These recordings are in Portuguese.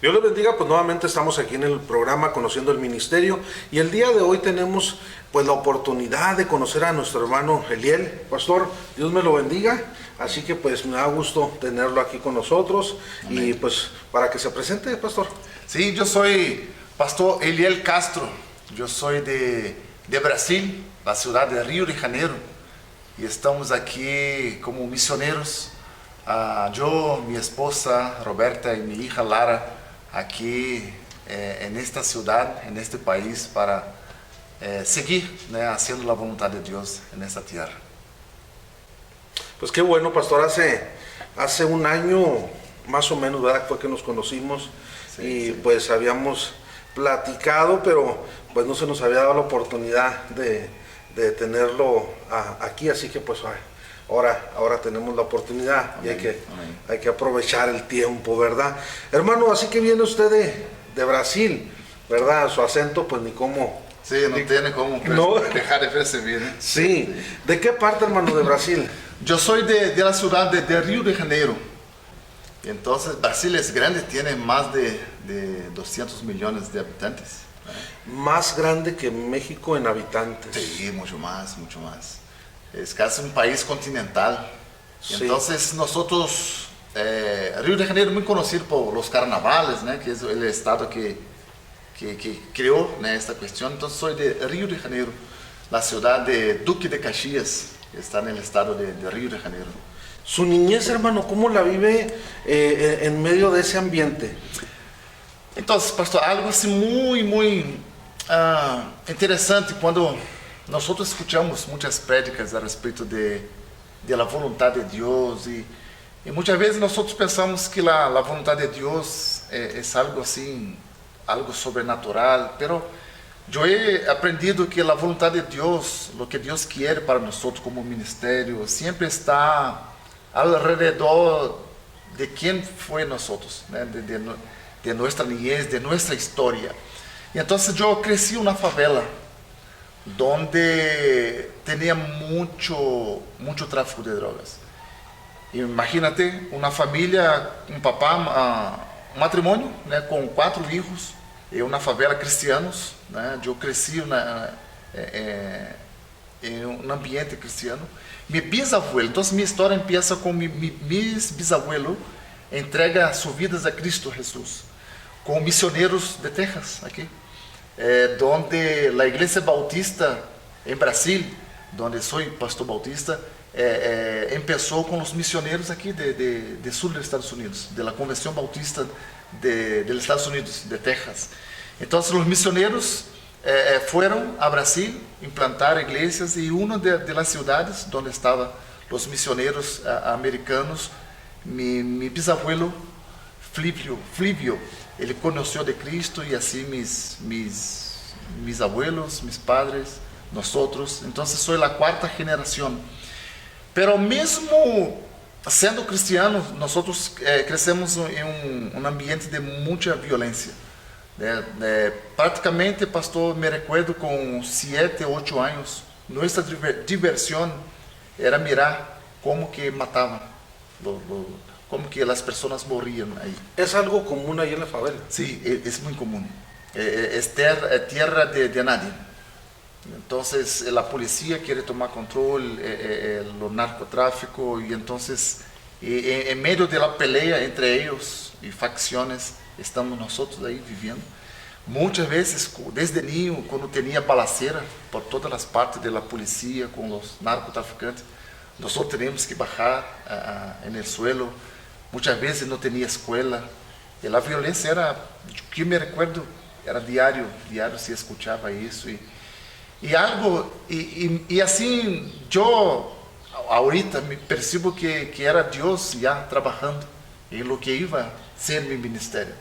Dios les bendiga, pues nuevamente estamos aquí en el programa Conociendo el Ministerio y el día de hoy tenemos pues la oportunidad de conocer a nuestro hermano Eliel. Pastor, Dios me lo bendiga, así que pues me da gusto tenerlo aquí con nosotros. Amén. Y pues para que se presente, pastor. Sí, yo soy pastor Eliel Castro, yo soy de Brasil, la ciudad de Río de Janeiro, y estamos aquí como misioneros. Yo, mi esposa Roberta y mi hija Lara, aquí en esta ciudad, en este país, para seguir haciendo la voluntad de Dios en esta tierra. Pues qué bueno, pastor, hace un año más o menos, ¿verdad? Fue que nos conocimos. Sí, y sí, pues habíamos platicado, pero pues no se nos había dado la oportunidad de tenerlo aquí, así que pues ahora tenemos la oportunidad. Amén, y hay que aprovechar el tiempo, ¿verdad? Hermano, así que viene usted de Brasil, ¿verdad? Su acento pues ni cómo... Sí, no tiene cómo dejar de percibir. Sí. ¿De qué parte, hermano, de Brasil? Yo soy de la ciudad de Río de Janeiro. Entonces Brasil es grande, tiene más de 200 millones de habitantes. Más grande que México en habitantes. Sí, mucho más, mucho más. Es casi un país continental. Sí. Entonces nosotros, Río de Janeiro es muy conocido por los carnavales, ¿no? Que es el estado que creó, ¿no?, esta cuestión. Entonces soy de Río de Janeiro, la ciudad de Duque de Caxias, que está en el estado de Río de Janeiro. Su niñez, hermano, ¿cómo la vive en medio de ese ambiente? Entonces, pastor, algo así muy interesante cuando nosotros escuchamos muchas prédicas a respeito de la voluntad de Dios y muchas veces nosotros pensamos que la voluntad de Dios es algo así, algo sobrenatural, pero yo he aprendido que la voluntad de Dios, lo que Dios quiere para nosotros como ministerio, siempre está alrededor de quién fue nosotros, ¿no? De nuestra niñez, de nuestra historia. Y entonces yo crecí en una favela donde tenía mucho tráfico de drogas. Imagínate una familia, un papá, un matrimonio, ¿no?, con 4 hijos, en una favela cristianos, ¿no? Yo crecí en un ambiente cristiano. Mi bisabuelo, entonces mi historia empieza con mi bisabuelo entrega sus vidas a Cristo Jesús, con misioneros de Texas, aquí, donde la iglesia bautista en Brasil, donde soy pastor bautista, empezó con los misioneros aquí de sur de Estados Unidos, de la Convención Bautista de los Estados Unidos, de Texas. Entonces los misioneros fueron a Brasil implantar iglesias y una de las ciudades donde estaban los misioneros americanos, mi bisabuelo Flívio, ele conoció de Cristo y así mis abuelos, mis padres, nosotros. Entonces soy la 4ª generación. Pero mesmo siendo cristianos, nosotros crecemos en un ambiente de mucha violencia. Prácticamente, pastor, me recuerdo con 7, 8 años, nuestra diversión era mirar cómo que mataban, como que las personas morían ahí. ¿Es algo común ahí en la favela? Sí, es muy común. Es tierra de nadie. Entonces la policía quiere tomar control, el narcotráfico, y entonces en medio de la pelea entre ellos y facciones, estamos nosotros ahí viviendo. Muchas veces, desde niño, cuando tenía balacera por todas las partes de la policía con los narcotraficantes, nosotros teníamos que bajar en el suelo. Muchas veces no tenía escuela. Y la violencia era, yo me recuerdo, era diario se escuchaba eso. Y así yo ahorita me percibo que era Dios ya trabajando en lo que iba a ser mi ministerio,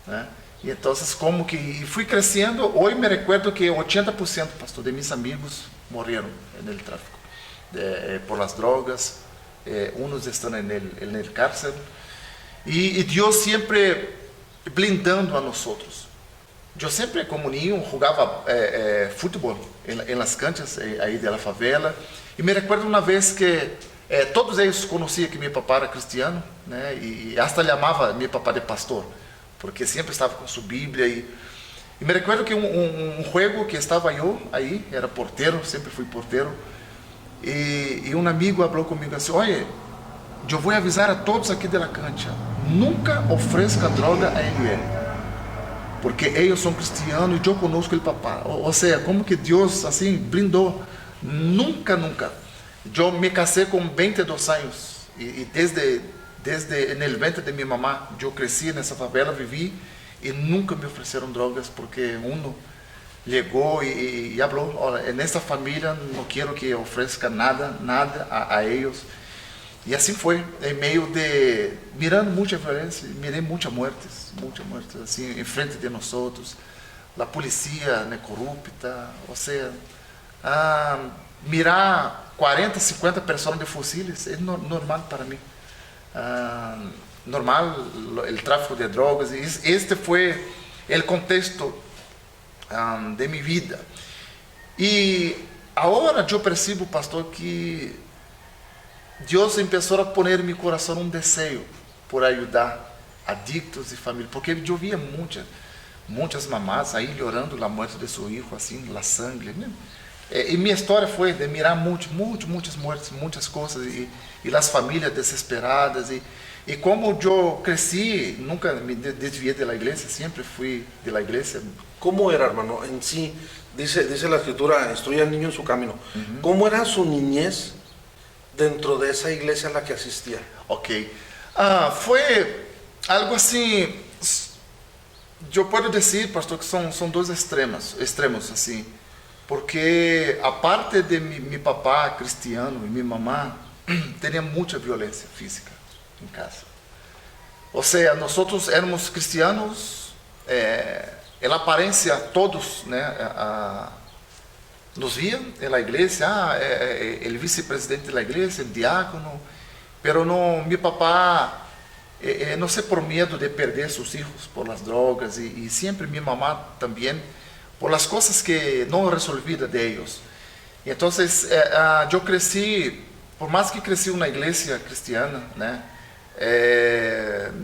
¿no? Y entonces como que fui creciendo. Hoy me recuerdo que 80%, pastor, de mis amigos murieron en el tráfico, por las drogas. Unos están en el cárcel. Y Dios siempre blindando a nosotros. Yo siempre como niño jugaba fútbol en las canchas ahí de la favela. Y me recuerdo una vez que todos ellos conocían que mi papá era cristiano, ¿no? Y hasta llamaba a mi papá de pastor, porque sempre estava com sua Bíblia. E me recuerdo que um jogo que estava eu aí, era porteiro, sempre fui porteiro, e um amigo falou comigo assim: olha, eu vou avisar a todos aqui da cancha, nunca ofereça droga a ele, porque eles são cristianos e eu conosco o papá. Ou seja, como que Deus assim blindou. Nunca. Eu me casei com 22 anos e desde no ventre de minha mamá eu cresci nessa favela, vivi e nunca me ofereceram drogas, porque chegou e falou: olha, nessa família não quero que ofereça nada a eles. E assim foi, em meio de mirando muita violência, mirei muitas mortes assim em frente de nós outros, a polícia corrupta, ou seja, mirar 40, 50 pessoas de fusiles é normal para mim, normal o tráfico de drogas. Este foi o contexto de minha vida. E agora eu percebo, pastor, que Deus começou a pôr em meu coração um desejo por ajudar adictos e família, porque eu via muitas mamás aí chorando a morte de seu filho, assim, a sangue, né? E minha história foi de mirar muitas mortes, muitas coisas, e as famílias desesperadas, e como eu cresci, nunca me desviei da igreja, sempre fui da igreja. ¿Cómo era, hermano? En sí, dice la escritura, instruye al niño en su camino. ¿Cómo era su niñez dentro de esa iglesia a la que asistía? Ok. Foi algo assim, eu posso dizer, pastor, que são dois extremos assim, porque a parte de meu papá cristiano e minha mamã tinha muita violência física em casa. Ou seja, nós éramos cristianos, em aparência todos, né, nos viam na igreja, o vice-presidente da igreja, o diácono, pero não, meu papá, não sei, por medo de perder seus filhos por as drogas, e sempre minha mamã também, por as coisas que não resolvidas de eles. Então, eu cresci, por mais que cresci na igreja cristiana, né,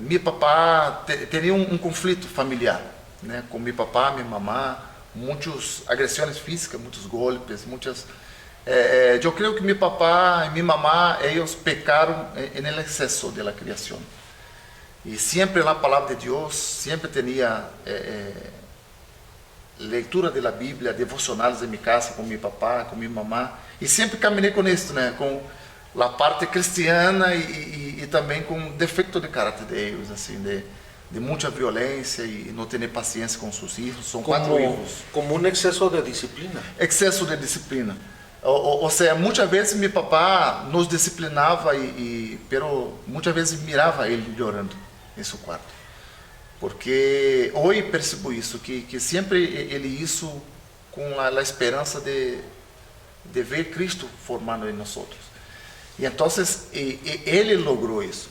meu papá tinha um conflito familiar, né, com meu papá, minha mamã, muitas agressões físicas, muitos golpes, eu creio que meu papá e minha mamã, eles pecaram no excesso da criação. E sempre na palavra de Deus, sempre tinha leitura da Bíblia, devocionais em minha casa, com meu papá, com minha mamã, e sempre caminhei com isso, né, com a parte cristiana e também com defeito de caráter deles, assim, de muita violência e não ter paciência com seus filhos. São 4 filhos. Como um excesso de disciplina. Excesso de disciplina. Ou seja, muitas vezes meu papá nos disciplinava, pero muitas vezes mirava ele chorando em seu quarto. Porque hoje percebo isso, que sempre ele isso com a esperança de ver Cristo formando em nós outros. E então ele logrou isso.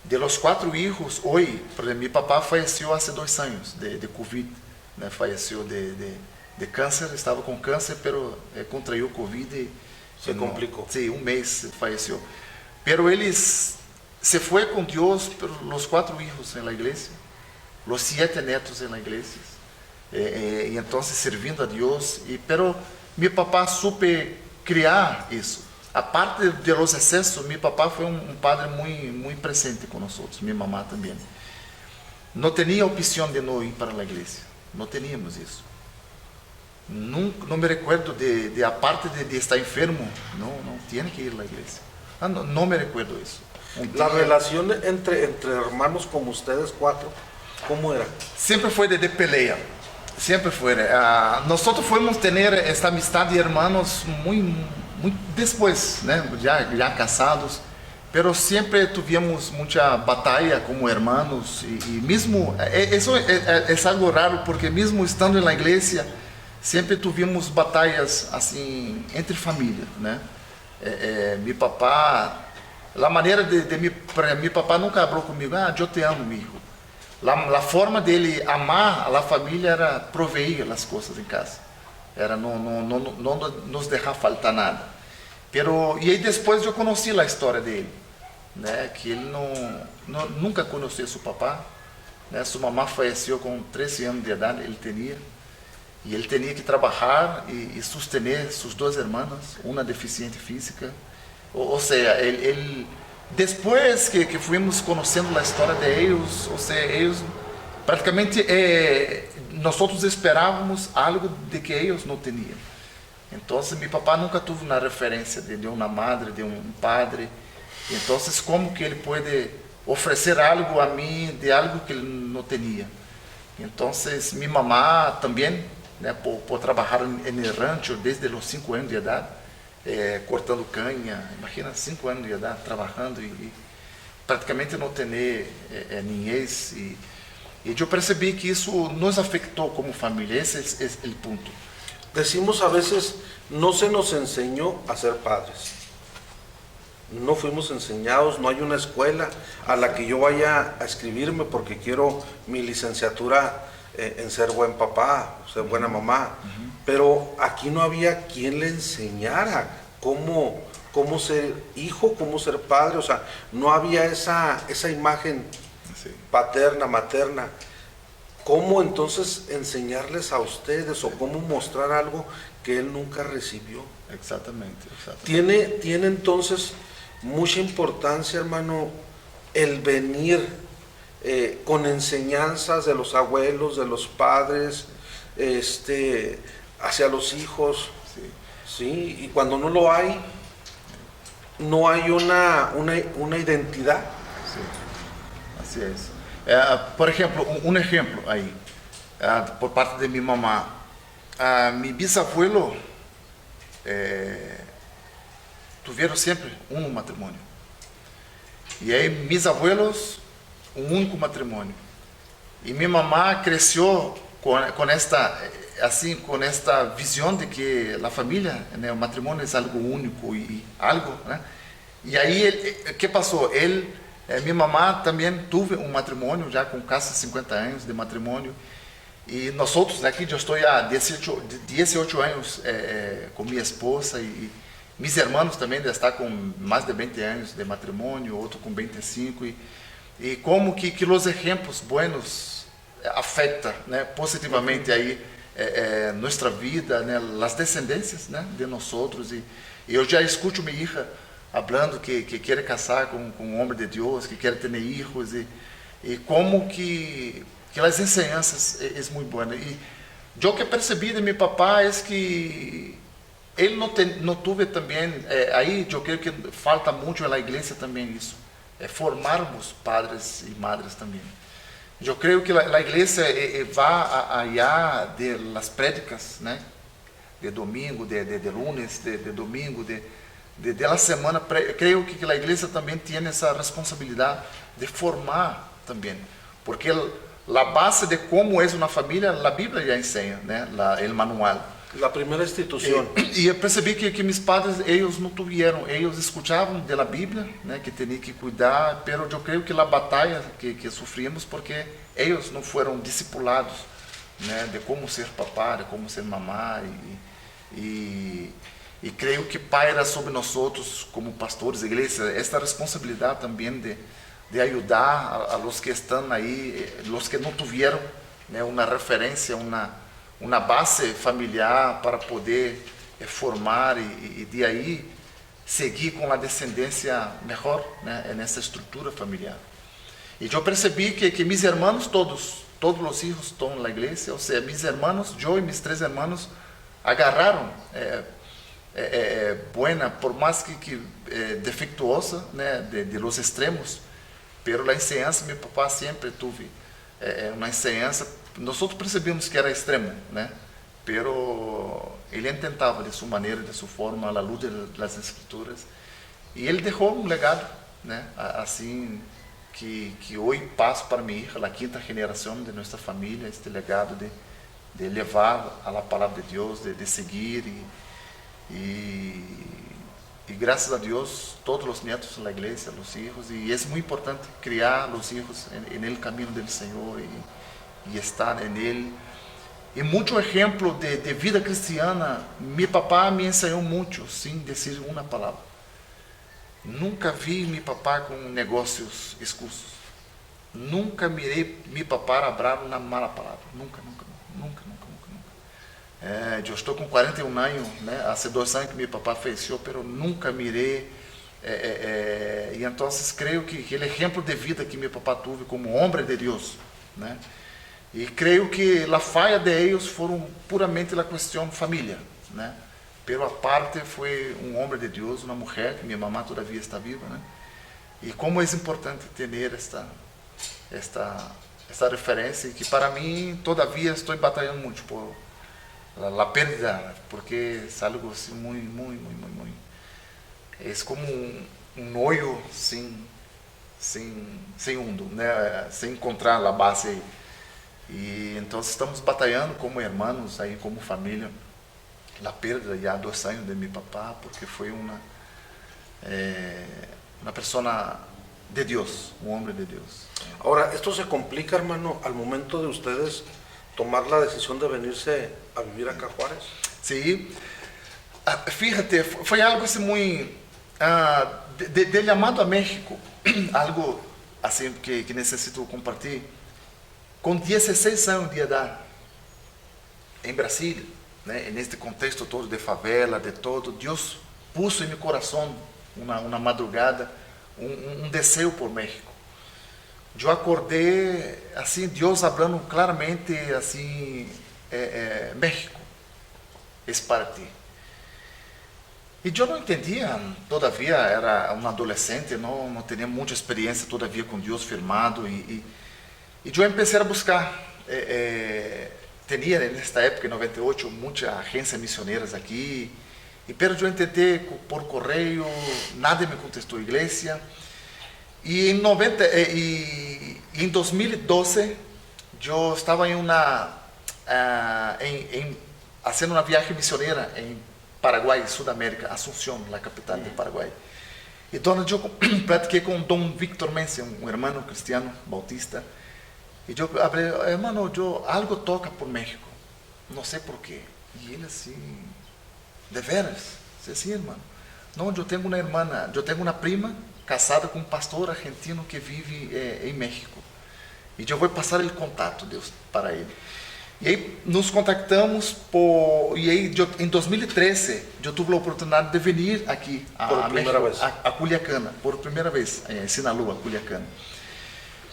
De los 4 filhos, hoje, por exemplo, meu papá faleceu há 2 anos de Covid, né? Faleceu de câncer, estava com câncer, pero contraiu Covid e se complicou. Sim, um mês faleceu. Pero ele se foi com Deus pelos 4 filhos na igreja, os 7 netos na igreja, e então servindo a Deus. Pero meu papá supe criar isso. A parte de los excessos, meu papá foi um padre muito presente com nós outros, minha mamã também. Não tinha opção de não ir para a igreja, não tínhamos isso. Não me recuerdo de a parte de estar enfermo, não tinha que ir à igreja. Não me recuerdo isso. La relación entre hermanos como ustedes 4, ¿cómo era? Sempre foi de pelea, sempre foi. Nós fomos ter esta amistade de hermanos muito depois, né, já casados, pero sempre tivemos muita batalha como hermanos e mesmo isso é algo raro, porque mesmo estando na igreja sempre tivemos batalhas assim entre família, né? Meu papá, a maneira meu papá nunca falou comigo: eu te amo, meu filho. A forma dele amar a família era proveir as coisas em casa, era não nos deixar faltar nada. E aí depois eu conheci a história dele, né? Que ele nunca conheceu seu papá, né? Sua mamá faleceu com 13 anos de idade, ele tinha. E ele tinha que trabalhar e sustener suas duas irmãs, uma deficiente física. Ou seja, ele depois que fomos conhecendo a história de eles, ou seja, eles praticamente nós esperávamos algo de que eles não tinham. Então, meu papai nunca teve uma referência de uma madre, de um padre. Então, como que ele pode oferecer algo a mim de algo que ele não tinha? Então, minha mamá também, né, por trabalhar no rancho desde os 5 anos de idade, cortando canha, imagina, 5 anos de idade, trabalhando e praticamente não ter ninguém. E eu percebi que isso nos afetou como família, esse é o ponto. Decimos a veces, no se nos enseñó a ser padres. No fuimos enseñados, no hay una escuela a la que yo vaya a escribirme porque quiero mi licenciatura en ser buen papá, ser buena mamá. Pero aquí no había quien le enseñara cómo ser hijo, cómo ser padre. O sea, no había esa imagen paterna, materna. ¿Cómo entonces enseñarles a ustedes o cómo mostrar algo que él nunca recibió? Exactamente. Tiene entonces mucha importancia, hermano, el venir con enseñanzas de los abuelos, de los padres, hacia los hijos. Sí, y cuando no lo hay, no hay una identidad. Sí, así es. Por ejemplo, un ejemplo ahí, por parte de mi mamá. Mi bisabuelo tuvieron siempre un matrimonio. Y ahí mis abuelos, un único matrimonio. Y mi mamá creció con esta visión de que la familia, ¿no? El matrimonio es algo único y algo, ¿no? Y ahí, ¿qué pasó? Mi mamá também teve um matrimônio já com casi 50 anos de matrimônio e nós aqui eu estou há 18 anos com minha esposa e meus irmãos também já estão com mais de 20 anos de matrimônio, outro com 25 e como que os exemplos buenos afetam, né, positivamente aí nossa vida, né, as descendências, né, de nós outros e eu já escuto minha filha hablando que quer casar com um homem de Deus, que quer ter filhos e como que as enseñanças é muito boa. E eu que percebi de meu papai é que ele não teve também, aí eu creio que falta muito na igreja também isso, formarmos padres e madres também. Eu creio que a igreja vai allá de las prédicas, né, de domingo, de lunes, de domingo, de la semana, creio que a igreja também tem essa responsabilidade de formar também, porque a base de como é uma família, a Bíblia já ensina, né, o manual. A primeira instituição. E eu percebi que meus padres, eles não tiveram, eles escutavam da Bíblia, né, que tinha que cuidar, mas eu creio que a batalha que sofrimos porque eles não foram discipulados, né, de como ser papá, de como ser mamá e creio que paira sobre nós outros como pastores da igreja esta responsabilidade também de ajudar a los que estão aí, los que não tiveram, né, uma referência, uma base familiar para poder formar e de aí seguir com a descendência melhor, né, nessa estrutura familiar. E eu percebi que meus irmãos todos os filhos estão na igreja, ou seja, meus irmãos, eu e meus 3 irmãos agarraram buena, por mais que defectuosa, né, de los extremos, pero a enseñança, meu papá sempre teve uma enseñança, nós percebemos que era extremo, né, pero ele tentava de sua maneira, de sua forma, à luz das escrituras, e ele deixou um legado, né, assim que hoje passo para mim, a quinta geração de nossa família, este legado de levar a palavra de Deus, de seguir e graças a Deus todos os netos da igreja, os filhos, e é muito importante criar os filhos no caminho do Senhor e estar nele. E muito exemplo de vida cristiana, meu papá me ensinou muito sem dizer uma palavra. Nunca vi meu papá com negócios escusos. nunca mirei meu papá hablar uma mala palavra. Nunca, nunca, nunca, nunca, nunca, nunca. Eu estou com 41 anos, né? Há 2 anos que meu papá faleceu, mas nunca mirei. E então creio que aquele exemplo de vida que meu papá teve como homem de Deus, né? E creio que a falha de eles foram puramente a questão família, né? Pero aparte foi um homem de Deus, uma mulher, que minha mamã todavia está viva, né? E como é importante ter esta referência, que para mim todavia estou batalhando muito por a perda, porque é algo assim muito, muito, muito, muito. É como um olho sem fundo, né? Sem encontrar a base. E então estamos batalhando como irmãos, aí como família, a perda já há 2 anos de meu papá, porque foi uma pessoa de Deus, um homem de Deus. Ahora, esto se complica, hermano, al momento de ustedes tomar la decisión de venirse a vivir acá a Juárez. Sí, fíjate, foi algo assim muito de llamado a México, algo assim que necessito compartilhar. Com 16 anos de idade, em Brasília, né, neste contexto todo de favela, de todo, Deus puso em meu coração uma madrugada um desejo por México. Eu acordei assim, Deus falando claramente assim, México é para ti. E eu não entendia, todavia era um adolescente, não tinha muita experiência todavia com Deus firmado, e eu comecei a buscar. Tinha nesta época, em 98, muitas agências missioneiras aqui, pero eu entendi por correio, nada me contestou a igreja. E em 2012, eu estava fazendo uma viagem missioneira em Paraguai, Sudamérica, Asunción, a capital do Paraguai. E onde eu pratiquei com Dom Victor Mense, um irmão cristiano bautista. E eu falei, hermano, algo toca por México, não sei porquê. E ele assim, de veras? Disse, sim, irmão. Não, eu tenho uma irmã, eu tenho uma prima casada com um pastor argentino que vive em México. E eu vou passar o contato, Deus, para ele. E aí nos contactamos, e aí em 2013 eu tive a oportunidade de vir aqui a México, a Culiacán, por primeira vez, em Sinaloa, Culiacán.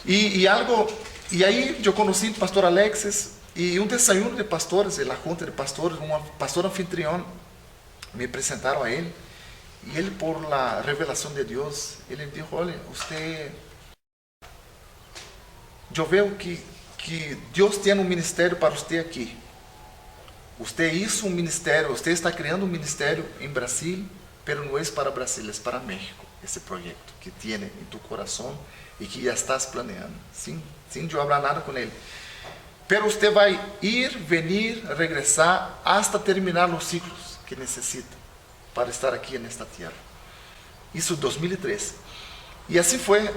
E aí eu conheci o pastor Alexis, e um desayuno de pastores, a junta de pastores, um pastor anfitrião, me apresentaram a ele, e ele, por la revelação de Deus, ele me disse, olha, eu vejo que Deus tem um ministério para você aqui. Você hizo um ministério, você está criando um ministério em Brasil, mas não é para Brasil, é para México, esse projeto que tem em tu coração e que já estás planeando, sem eu falar nada com ele. Pero você vai ir, venir, regressar, hasta terminar os ciclos que necessita para estar aqui nesta terra. Isso em 2013. E assim foi,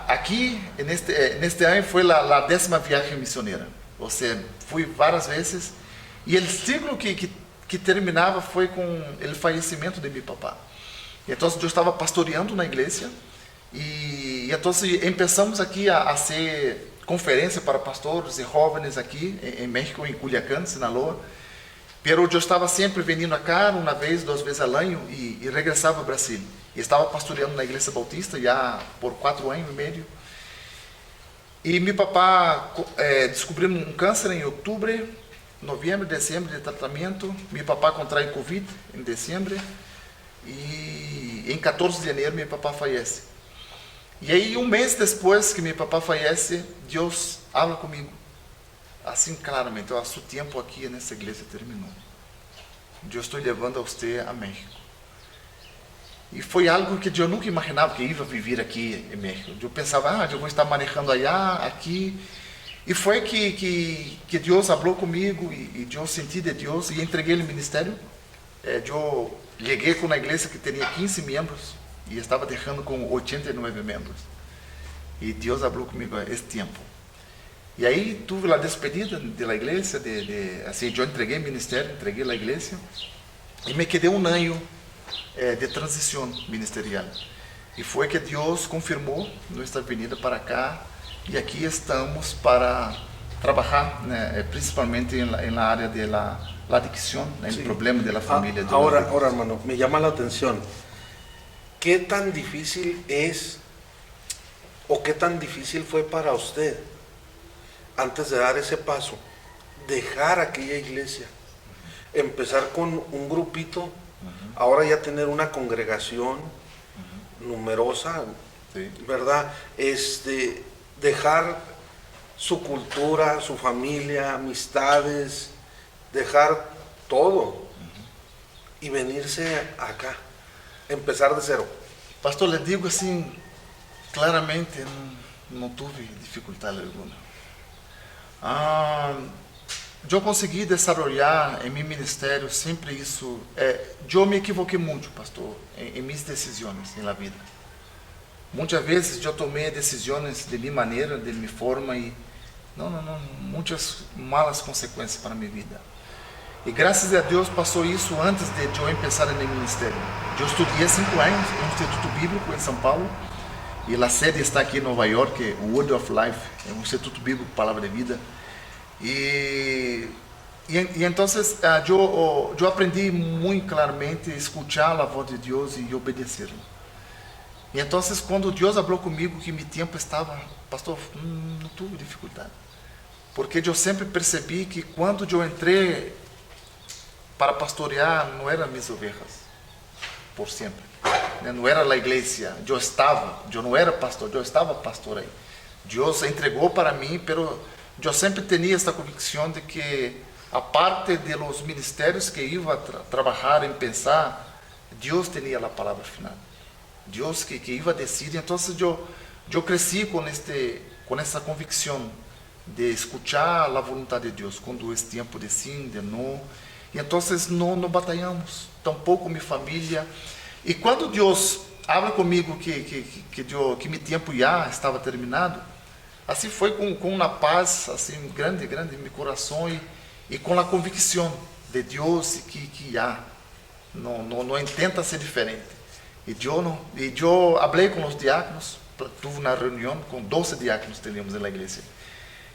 aqui, neste ano, foi a 10ª viagem missioneira. Ou seja, fui várias vezes, e o ciclo que terminava foi com o falecimento de meu papá. Então, eu estava pastoreando na igreja, e então começamos aqui a ser conferência para pastores e jovens aqui em México, em Culiacán, Sinaloa. Pero eu estava sempre vindo cá, uma vez, 2 vezes ao ano, e regressava ao Brasil. E estava pastoreando na igreja bautista já por 4 anos e meio. E meu papá descobriu um câncer em outubro, novembro, dezembro de tratamento. Meu papá contraiu Covid em dezembro. E em 14 de janeiro meu papá falece. E aí um mês depois que meu papá falece, Deus fala comigo. Assim claramente, o seu tempo aqui nessa igreja terminou. Eu estou levando a você a México. E foi algo que eu nunca imaginava que ia viver aqui em México. Eu pensava, eu vou estar manejando allá, aqui. E foi que Deus falou comigo, e eu senti de Deus, e entreguei o ministério. Eu cheguei com uma igreja que tinha 15 membros, e estava deixando com 89 membros. E Deus falou comigo, esse tempo. E aí tive a despedida da igreja, assim, eu entreguei o ministério, entreguei a igreja, e me quedei um ano de transição ministerial. E foi que Deus confirmou nossa vinda para cá, E aqui estamos para trabalhar, né, principalmente na área da adicção, né, Sí. o problema da família. Ahora, hermano, me llama la atención. ¿Qué tan difícil es o qué tan difícil fue para usted antes de dar ese paso, dejar aquella iglesia, empezar con un grupito, ahora ya tener una congregación numerosa, Sí. ¿verdad? Dejar su cultura, su familia, amistades, dejar todo y venirse acá, empezar de cero? Pastor, le digo assim, claramente, não tive dificuldade alguma. Eu consegui desenvolver em meu ministério sempre isso. Eu me equivoquei muito, pastor, em minhas decisões na vida. Muitas vezes eu tomei decisões de minha maneira, de minha forma e muitas malas consequências para a minha vida. E graças a Deus passou isso antes de eu começar no ministério. Eu estudei 5 anos no Instituto Bíblico em São Paulo e a sede está aqui em Nova York, o Word of Life, é um Instituto Bíblico Palavra de Vida. E então eu aprendi muito claramente a escutar a voz de Deus e obedecer. E então quando Deus falou comigo que meu tempo estava, pastor, não tive dificuldade, porque eu sempre percebi que quando eu entrei para pastorear, não eram minhas ovelhas, por sempre. Não era a igreja, eu não era pastor, eu estava pastor aí. Deus entregou para mim, pero eu sempre tinha esta convicção de que, a parte de los ministérios que ia trabalhar, em pensar, Deus tinha a palavra final. Deus que ia decidir. Então eu cresci com essa convicção de escutar a vontade de Deus quando é tempo de sim, de não. E então não batalhamos, tampouco minha família. E quando Deus habla comigo que meu tempo já estava terminado, assim foi com uma paz assim grande em meu coração e com a convicção de Deus que já não intenta ser diferente. E eu falei com os diáconos, tive uma reunião com 12 diáconos que tínhamos na igreja.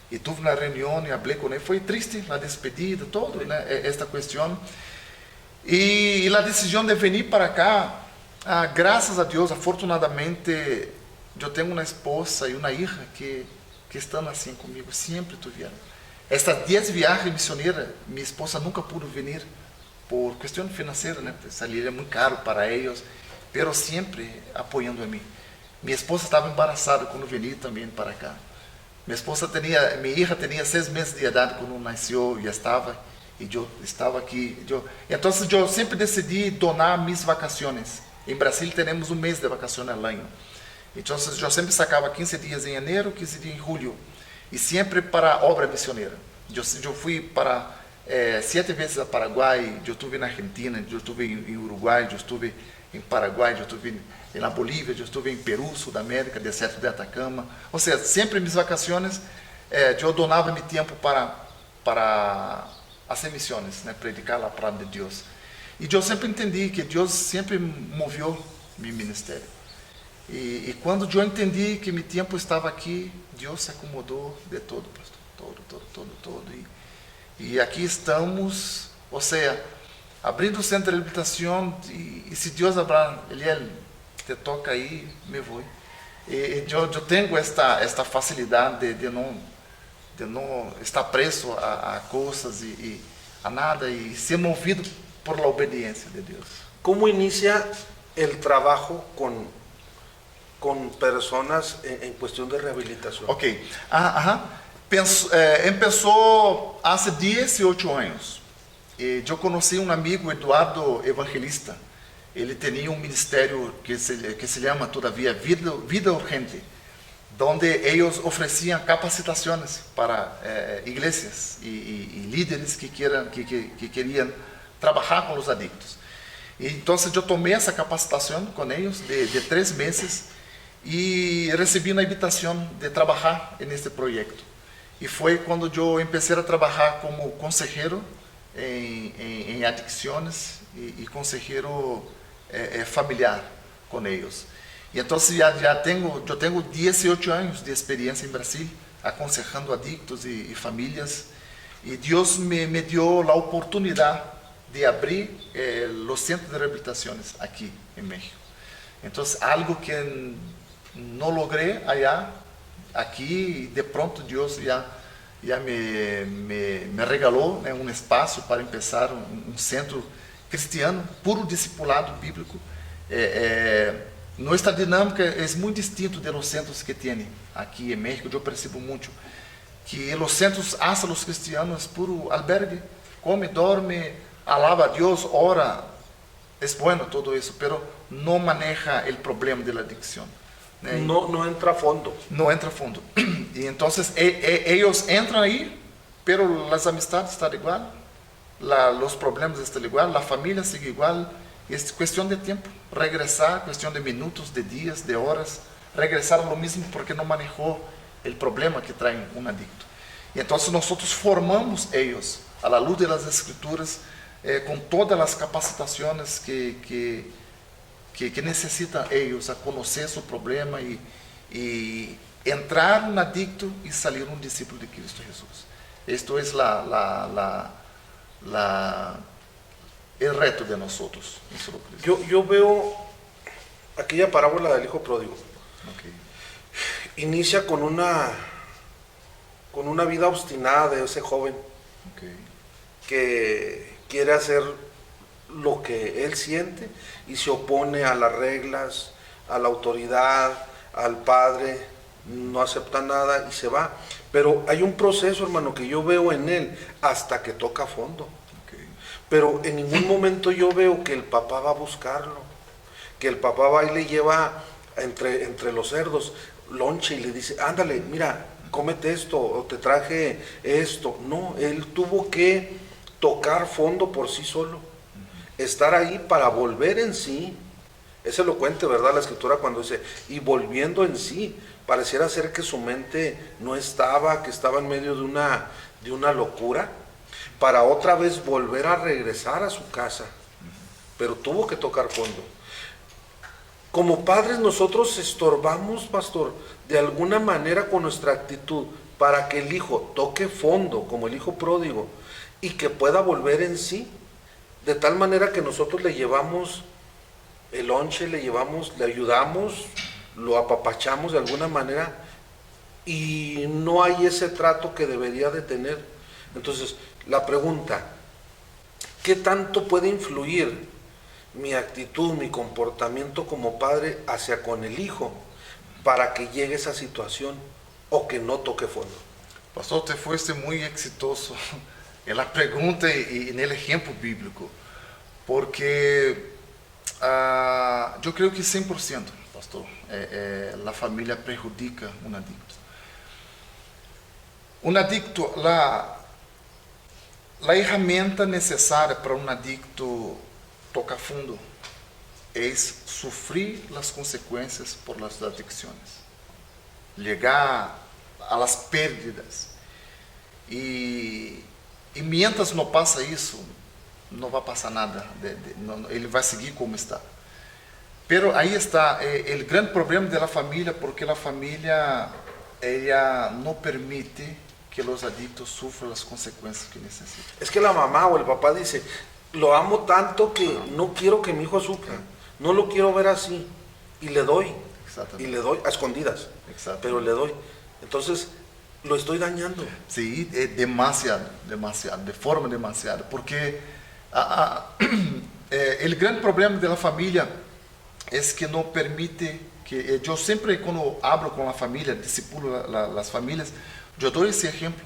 E tive uma reunião e falei com ele. Foi triste a despedida, todo, né, esta questão. E a decisão de vir para cá, graças a Deus, afortunadamente, eu tenho uma esposa e uma filha que estão assim comigo, sempre tiveram. Estas 10 viagens missioneiras, minha esposa nunca pudo vir por questão financeira, né? Salir é muito caro para eles, pero sempre apoiando a mim. Minha esposa estava embaraçada quando vim também para cá. Minha filha tinha 6 meses de idade quando nasceu, já estava, e eu estava aqui. Então eu sempre decidi donar minhas vacações. Em Brasil temos um mês de vacações ao ano. Então eu sempre sacava 15 dias em janeiro, 15 dias em julho, e sempre para a obra missioneira. Eu fui para 7 vezes a Paraguai, eu estive na Argentina, eu estive em Uruguai, eu estive em Paraguai, eu estive na Bolívia, eu estive em Peru, Sudamérica, deserto de Atacama. Ou seja, sempre minhas vacações, eu donava meu tempo para fazer missões, né, predicar a palavra de Deus. E eu sempre entendi que Deus sempre moveu meu ministério. E quando eu entendi que meu tempo estava aqui, Deus se acomodou de todo, pastor, todo. E aqui estamos, ou seja, abrindo o centro de reabilitação, e se Deus abrir, Ele te toca aí, me vou. E eu tenho esta facilidade de não estar preso a coisas e a nada, e ser movido por la obediência de Deus. ¿Cómo inicia el trabajo con personas en cuestión de rehabilitación? Ok. Começou há 18 anos. Eu conheci um amigo, Eduardo Evangelista. Ele tinha um ministério que se chama todavia Vida Urgente, onde eles ofereciam capacitações para igrejas e líderes que queriam trabalhar com os adictos. Então eu tomei essa capacitação com eles de 3 meses e recebi uma invitação de trabalhar nesse projeto. E foi quando eu comecei a trabalhar como consejero em adicções e consejero familiar com eles. Y entonces yo tengo 18 años de experiencia en Brasil, aconsejando adictos y familias. Y Dios me dio la oportunidad de abrir los centros de rehabilitaciones aquí en México. Entonces, algo que no logré allá, aquí de pronto Dios ya me regaló, né, um espaço para empezar um centro cristiano, puro discipulado bíblico. Nuestra dinâmica é muito distinto de los centros que tem aqui em México. Eu percebo muito que los centros hasta los cristianos puro albergue, come, dorme, alaba a Deus, ora, é bueno todo isso, pero não maneja o problema da adicção. No entra a fondo. No entra a fondo. Y entonces ellos entran ahí, pero las amistades están igual, los problemas están igual, la familia sigue igual. Es cuestión de tiempo, regresar, cuestión de minutos, de días, de horas, regresar a lo mismo porque no manejó el problema que trae un adicto. Y entonces nosotros formamos ellos a la luz de las escrituras, con todas las capacitaciones que necessitam eles a conhecer seu problema e entrar um adicto e sair um discípulo de Cristo Jesus. Esto é el reto de nós. Yo veo aquella parábola del hijo pródigo. Okay. Inicia con una vida obstinada de ese joven, Okay. que quiere hacer lo que él siente y se opone a las reglas, a la autoridad, al padre, no acepta nada y se va. Pero hay un proceso, hermano, que yo veo en él hasta que toca fondo. Okay. Pero en ningún momento yo veo que el papá va a buscarlo, que el papá va y le lleva entre los cerdos lonche y le dice, ándale, mira, cómete esto, o te traje esto. No, él tuvo que tocar fondo por sí solo, estar ahí para volver en sí. Es elocuente, ¿verdad? La escritura cuando dice, y volviendo en sí, pareciera ser que su mente no estaba, que estaba en medio de una locura, para otra vez volver a regresar a su casa, pero tuvo que tocar fondo. Como padres nosotros estorbamos, pastor, de alguna manera con nuestra actitud, para que el hijo toque fondo, como el hijo pródigo, y que pueda volver en sí, de tal manera que nosotros le llevamos el lonche, le ayudamos, lo apapachamos de alguna manera, y no hay ese trato que debería de tener. Entonces, la pregunta, ¿qué tanto puede influir mi actitud, mi comportamiento como padre hacia con el hijo para que llegue esa situación o que no toque fondo? Pastor, te fuiste muy exitoso en la pregunta y en el ejemplo bíblico, porque yo creo que 100%, pastor, la familia perjudica a un adicto. Un adicto, la herramienta necesaria para un adicto tocar fundo es sufrir las consecuencias por las adicciones, llegar a las pérdidas. Y mientras no pasa eso, no va a pasar nada, él va a seguir como está. Pero ahí está el gran problema de la familia, porque la familia ella no permite que los adictos sufran las consecuencias que necesitan. Es que la mamá o el papá dice, lo amo tanto que no quiero que mi hijo sufra, no lo quiero ver así, y le doy a escondidas, pero le doy. Entonces lo estoy dañando. Sí, demasiado, de forma demasiada, porque el gran problema de la familia es que no permite que, yo siempre cuando hablo con la familia, discipulo las familias, yo doy ese ejemplo,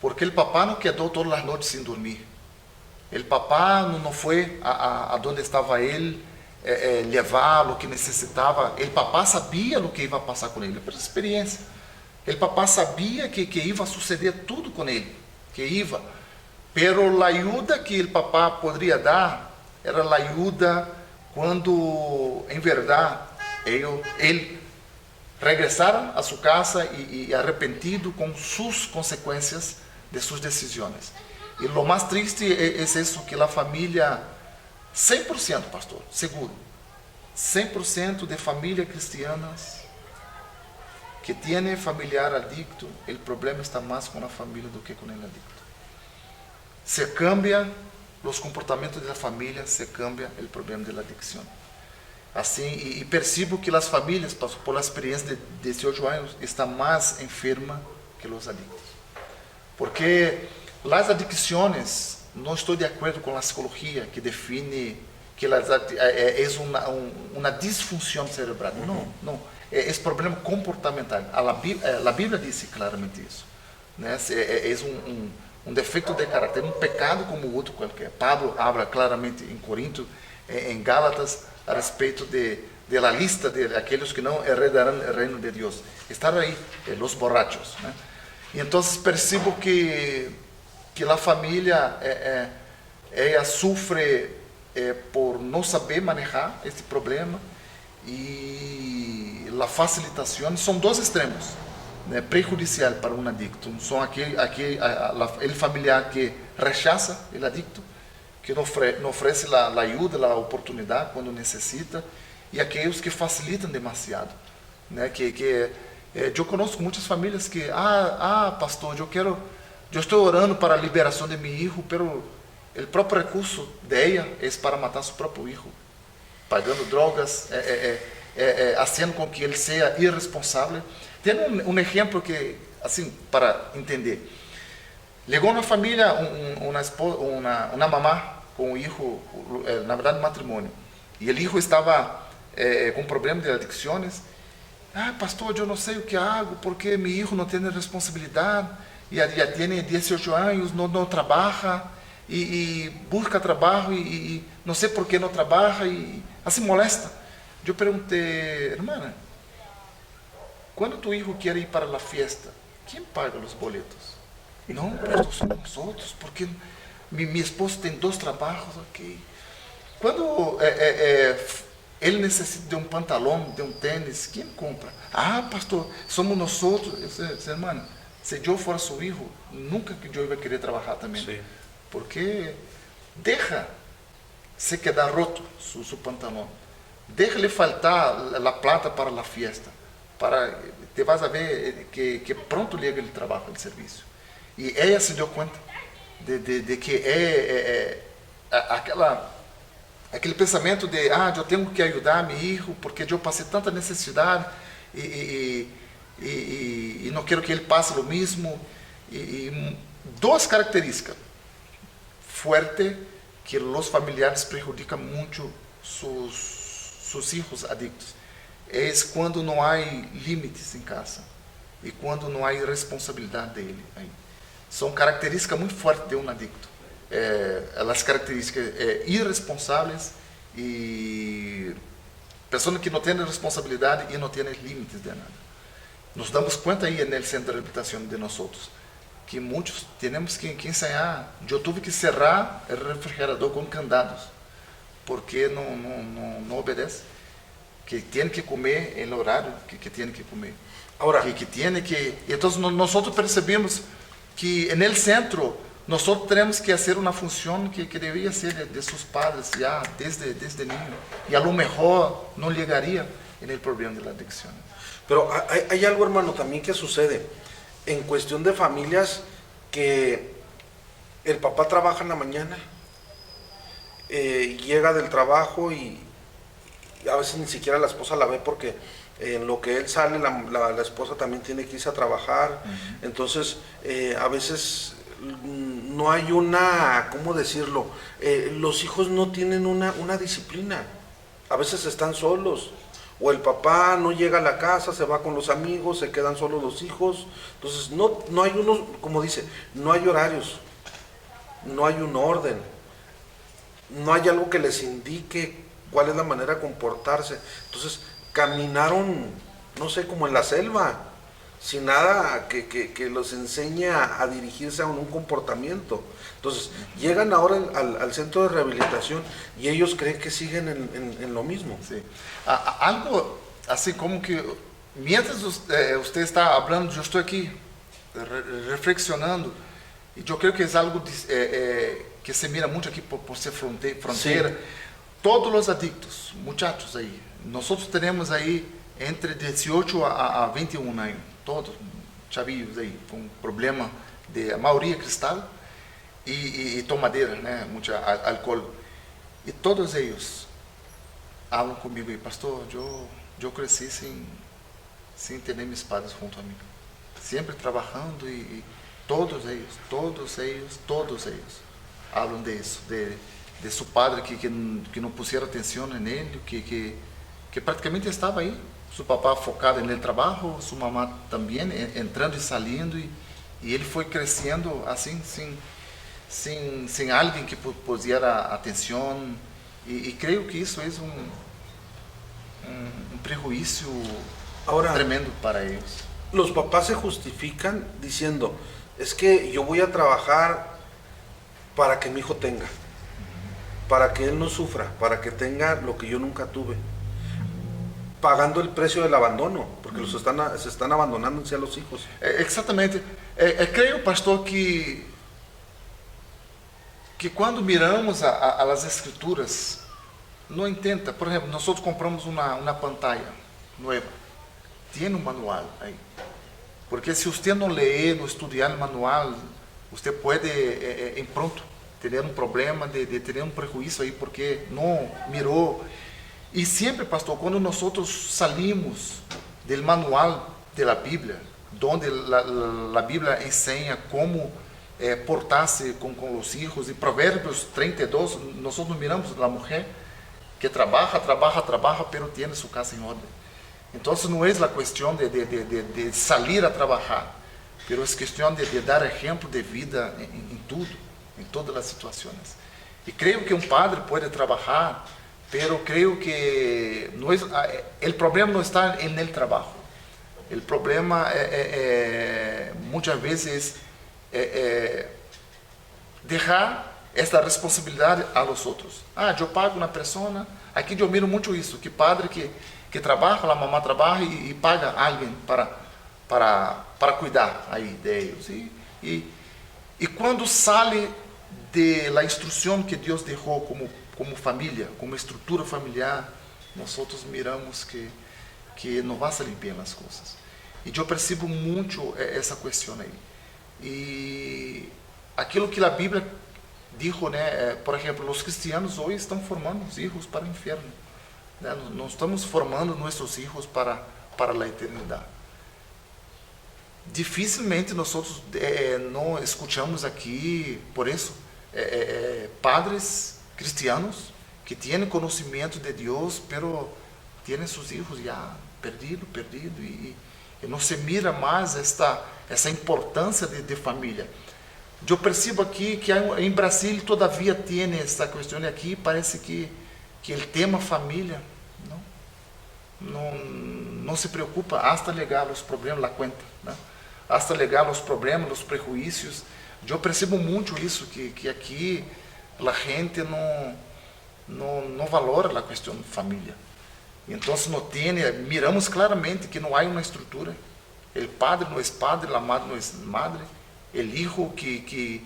porque el papá no quedó todas las noches sin dormir, el papá no fue a donde estaba él, levar lo que necesitaba, el papá sabía lo que iba a pasar con él, por experiencia. El papá sabia que iba a suceder tudo com ele, que iba. Pero a ajuda que o papá poderia dar era a ajuda quando, em verdade, ele regressara a sua casa e arrependido com suas consequências de suas decisões. E o mais triste é isso, que a família, 100%, pastor, seguro, 100% de familias cristianas que tienen familiar adicto, el problema está más con la familia do que con el adicto. Se cambian los comportamientos de la familia, se cambia el problema de la adicción. Assim, e percebo que as famílias, por a experiência de 18 anos, estão mais enfermas que os adictos. Porque as adicções, não estou de acordo com a psicologia que define que é uma disfunção cerebral. Não. É problema comportamental. A Bíblia diz claramente isso. Né? É um defeito de caráter, um pecado como outro qualquer. Pablo habla claramente em Corinto, em Gálatas, a respeito de la lista de aqueles que não heredarão o reino de Deus. Estão aí, os borrachos. Né? E então percebo que a família ela sofre por não saber manejar este problema, e a facilitação são dois extremos, né? Prejudicial para um adicto. São aquele familiar que rechaça o adicto, que não oferece a ajuda, a oportunidade quando necessita, e aqueles que facilitam demasiado, né? Eu conheço muitas famílias que, pastor, eu estou orando para a liberação de meu filho, pero o próprio recurso de ela é para matar seu próprio filho, pagando drogas, fazendo com que ele seja irresponsável. Tem um exemplo que, assim, para entender. Chegou uma família, uma mamá com o filho, na verdade, matrimônio. E o filho estava com problemas de adicções. Pastor, eu não sei o que hago, porque meu filho não tem responsabilidade, e já tem 18 anos, não trabalha, e busca trabalho, e não sei por que não trabalha, e assim molesta. Eu perguntei, irmã, quando tu filho quer ir para a festa, quem paga os boletos? Não, pastor, somos nós outros, porque minha esposa tem 2 trabalhos, ok. Quando ele necessita de um pantalão, de um tênis, quem compra? Pastor, somos nós outros. Eu disse, irmã, se eu for seu filho, nunca que eu ia querer trabalhar também. Sim. Porque deixa se quedar roto seu pantalão. Deixa-lhe faltar a plata para a festa. Te vas a ver que pronto chega o trabalho, o serviço. E ela se deu conta de que aquele pensamento de eu tenho que ajudar meu filho porque eu passei tanta necessidade e não quero que ele passe o mesmo. E 2 características fortes que os familiares prejudicam muito seus filhos adictos. É quando não há limites em casa e quando não há responsabilidade dele. São características muito fortes de um adicto. As características irresponsáveis e pessoas que não têm responsabilidade e não têm limites de nada. Nos damos conta aí no centro de reabilitação de nós outros que muitos temos que ensaiar. Eu tive que cerrar o refrigerador com candados porque não obedece. Que tem que comer no horário que tem que comer. Agora, que tem que. Então, nós percebemos que no centro nós temos que fazer uma função que deveria ser de seus padres já desde niño. E a lo mejor não chegaria no problema da adicção. Pero hay algo, hermano, también que sucede en cuestión de familias que el papá trabaja en la mañana, llega del trabajo y a veces ni siquiera la esposa la ve porque en lo que él sale la esposa también tiene que irse a trabajar. Entonces a veces no hay una, ¿cómo decirlo? Los hijos no tienen una disciplina, a veces están solos, o el papá no llega a la casa, se va con los amigos, se quedan solos los hijos. Entonces no hay unos, como dice, no hay horarios, no hay un orden, no hay algo que les indique cuál es la manera de comportarse. Entonces caminaron, no sé, como en la selva, sin nada que los enseñe a dirigirse a un comportamiento. Entonces llegan ahora al centro de rehabilitación y ellos creen que siguen en lo mismo. Sí. Algo así como que mientras usted está hablando, yo estoy aquí reflexionando, y yo creo que es algo que se mira mucho aquí por ser frontera. todos los adictos, muchachos ahí, nosotros tenemos ahí entre 18 a 21 años, todos chavillos ahí con problema de mayoría cristal y tomadera, né? Mucho alcohol. Y todos ellos hablan conmigo y pastor, yo crecí sin tener mis padres junto a mí, siempre trabajando y todos ellos hablan de eso, de su padre que no pusiera atención en él, que prácticamente estaba ahí, su papá focado en el trabajo, su mamá también entrando y saliendo y él fue creciendo así, sin alguien que pusiera atención y creo que eso es un prejuicio Ahora, tremendo para ellos. los papás se justifican diciendo, es que yo voy a trabajar para que mi hijo tenga, para que él no sufra, para que tenga lo que yo nunca tuve, pagando el precio del abandono, porque se están abandonando a los hijos. Exatamente. Creio, pastor, que quando miramos a las escrituras, não intenta, por exemplo, nós compramos uma pantalla nueva, tem um manual aí, porque se você não ler, não estudar o manual, você pode em pronto ter um problema de ter um prejuízo aí, porque não mirou. E sempre, pastor, quando nós salimos do manual da Bíblia, onde a Bíblia ensina como portar-se com os filhos, e Provérbios 32, nós miramos a mulher que trabaja, pero tiene su casa en orden. Entonces no es la cuestión de salir a trabajar, pero es cuestión de dar ejemplo de vida en todo, en todas las situaciones. Y creo que un padre puede trabajar, pero creo que no es, el problema no está en el trabajo. El problema muchas veces es dejar esta responsabilidade a los outros. Eu pago uma pessoa, aqui eu miro muito isso, que padre que trabalha, a mamá trabalha e paga alguém para cuidar aí de eles. E quando sai de la instrução que Deus deixou como família, como estrutura familiar, nós miramos que não vai sair bem as coisas. E eu percebo muito essa questão aí. E aquilo que a Bíblia dijo, né, por exemplo, os cristianos hoje estão formando os filhos para o inferno, né? Não estamos formando nossos filhos para a eternidade. Dificilmente nós não escutamos aqui, por isso, padres cristianos que têm conhecimento de Deus, pero têm seus filhos já perdido e não se mira mais essa importância de família. Eu percebo aqui que em Brasil todavia tem essa questão, e aqui parece que o tema família não se preocupa hasta legar os problemas, a conta, né? Hasta legar os problemas, os prejuízos. Eu percebo muito isso, que aqui a gente não valora a questão de família. Então miramos claramente que não há uma estrutura. O padre não é padre, a madre não é madre. O hijo que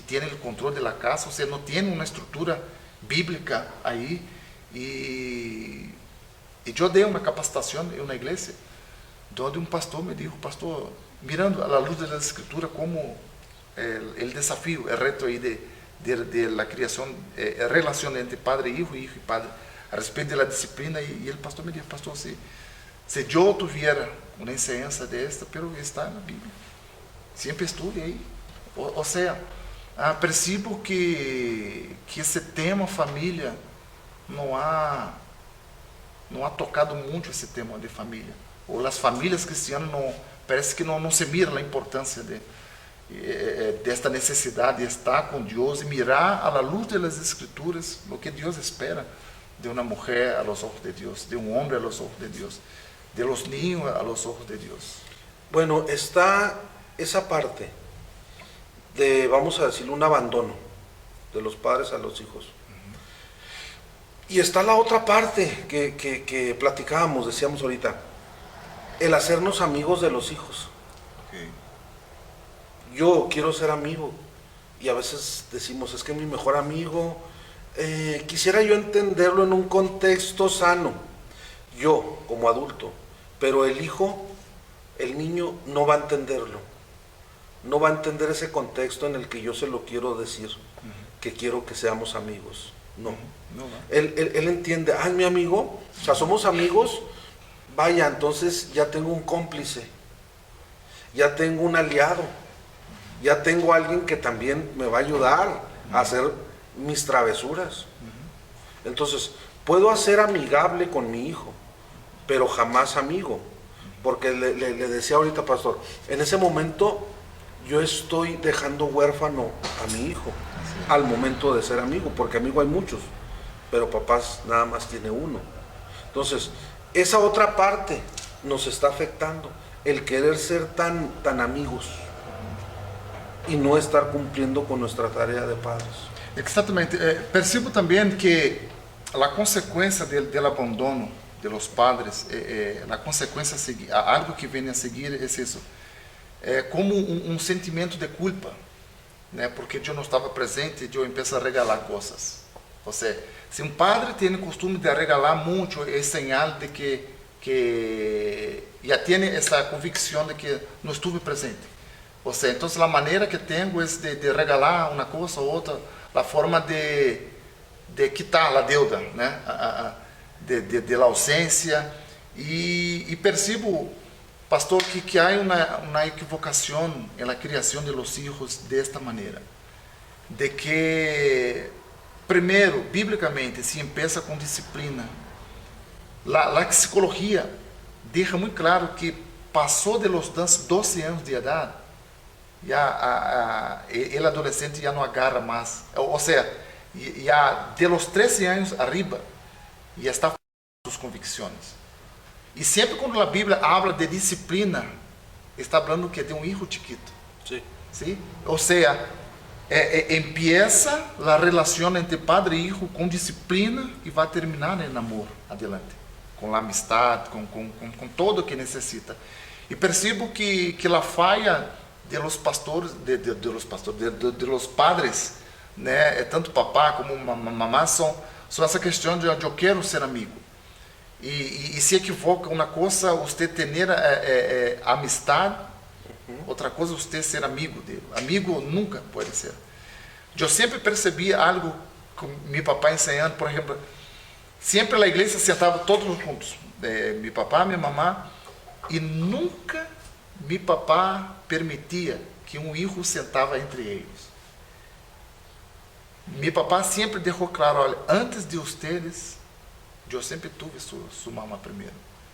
tiene el control de la casa, o sea, no tiene una estructura bíblica ahí. Y yo di una capacitación en una iglesia, donde un pastor me dijo, pastor, mirando a la luz de la escritura, como el desafío, el reto ahí de la creación, relación entre padre e hijo y padre, a respecto de la disciplina, y el pastor me dijo, pastor, si yo tuviera una enseñanza de esta, pero está en la Biblia. Sempre estude aí. Ou seja, percebo que esse tema família não há tocado muito esse tema de família. Ou as famílias cristianas parece que não se mira a importância desta necessidade de estar com Deus e mirar à luz das Escrituras o que Deus espera de uma mulher a los ojos de Deus, de um homem a los ojos de Deus, de los niños a los ojos de Deus. Bueno, está esa parte de, vamos a decir, un abandono de los padres a los hijos. Y está la otra parte que platicábamos, decíamos ahorita, el hacernos amigos de los hijos. Okay. Yo quiero ser amigo y a veces decimos, es que mi mejor amigo quisiera yo entenderlo en un contexto sano, yo como adulto, pero el hijo, el niño no va a entenderlo, no va a entender ese contexto en el que yo se lo quiero decir, que quiero que seamos amigos, no. Él entiende, es mi amigo, o sea, somos amigos, vaya, entonces ya tengo un cómplice, ya tengo un aliado, ya tengo alguien que también me va a ayudar a hacer mis travesuras. Entonces, puedo hacer amigable con mi hijo, pero jamás amigo, porque le decía ahorita, pastor, en ese momento yo estoy dejando huérfano a mi hijo, al momento de ser amigo, porque amigo hay muchos, pero papás nada más tiene uno. Entonces, esa otra parte nos está afectando, el querer ser tan amigos y no estar cumpliendo con nuestra tarea de padres. Exatamente. Percebo também que a consequência do abandono de los padres, a consequência, algo que vem a seguir é isso. É como um sentimento de culpa, né? Porque eu não estava presente, eu começo a regalar coisas. Ou seja, se um padre tem o costume de regalar muito, é sinal de que já tem essa convicção de que não estive presente. Ou seja, então a maneira que tenho é de regalar uma coisa ou outra, a forma de quitar a deuda, né? De la ausência. E percebo, pastor, que há uma equivocação na criação de los hijos desta maneira, de que primeiro, biblicamente, se empieza com disciplina. A psicologia deixa muito claro que passou de los 12 anos de idade, já o adolescente já não agarra mais, ou seja, já de los 13 anos arriba, já está com suas convicções. E sempre quando a Bíblia habla de disciplina, está falando que de um hijo chiquito. Sí. ¿Sí? Ou seja, empieza a relação entre padre e hijo com disciplina e vai terminar em amor adelante, com a amistade, com todo o que necessita. E percebo que a falha de los pastores, de los padres, né, tanto papá como mamá, são essa questão de eu quero ser amigo. E se equivoca uma coisa, você ter amistade, outra coisa, você ser amigo dele. Amigo nunca pode ser. Eu sempre percebi algo que meu papai ensinando, por exemplo, sempre na igreja sentavam todos juntos, meu papá, minha mamá, e nunca meu papá permitia que um filho sentava entre eles. Meu papá sempre deixou claro, olha, antes de vocês, eu sempre tive sua mamá primeiro.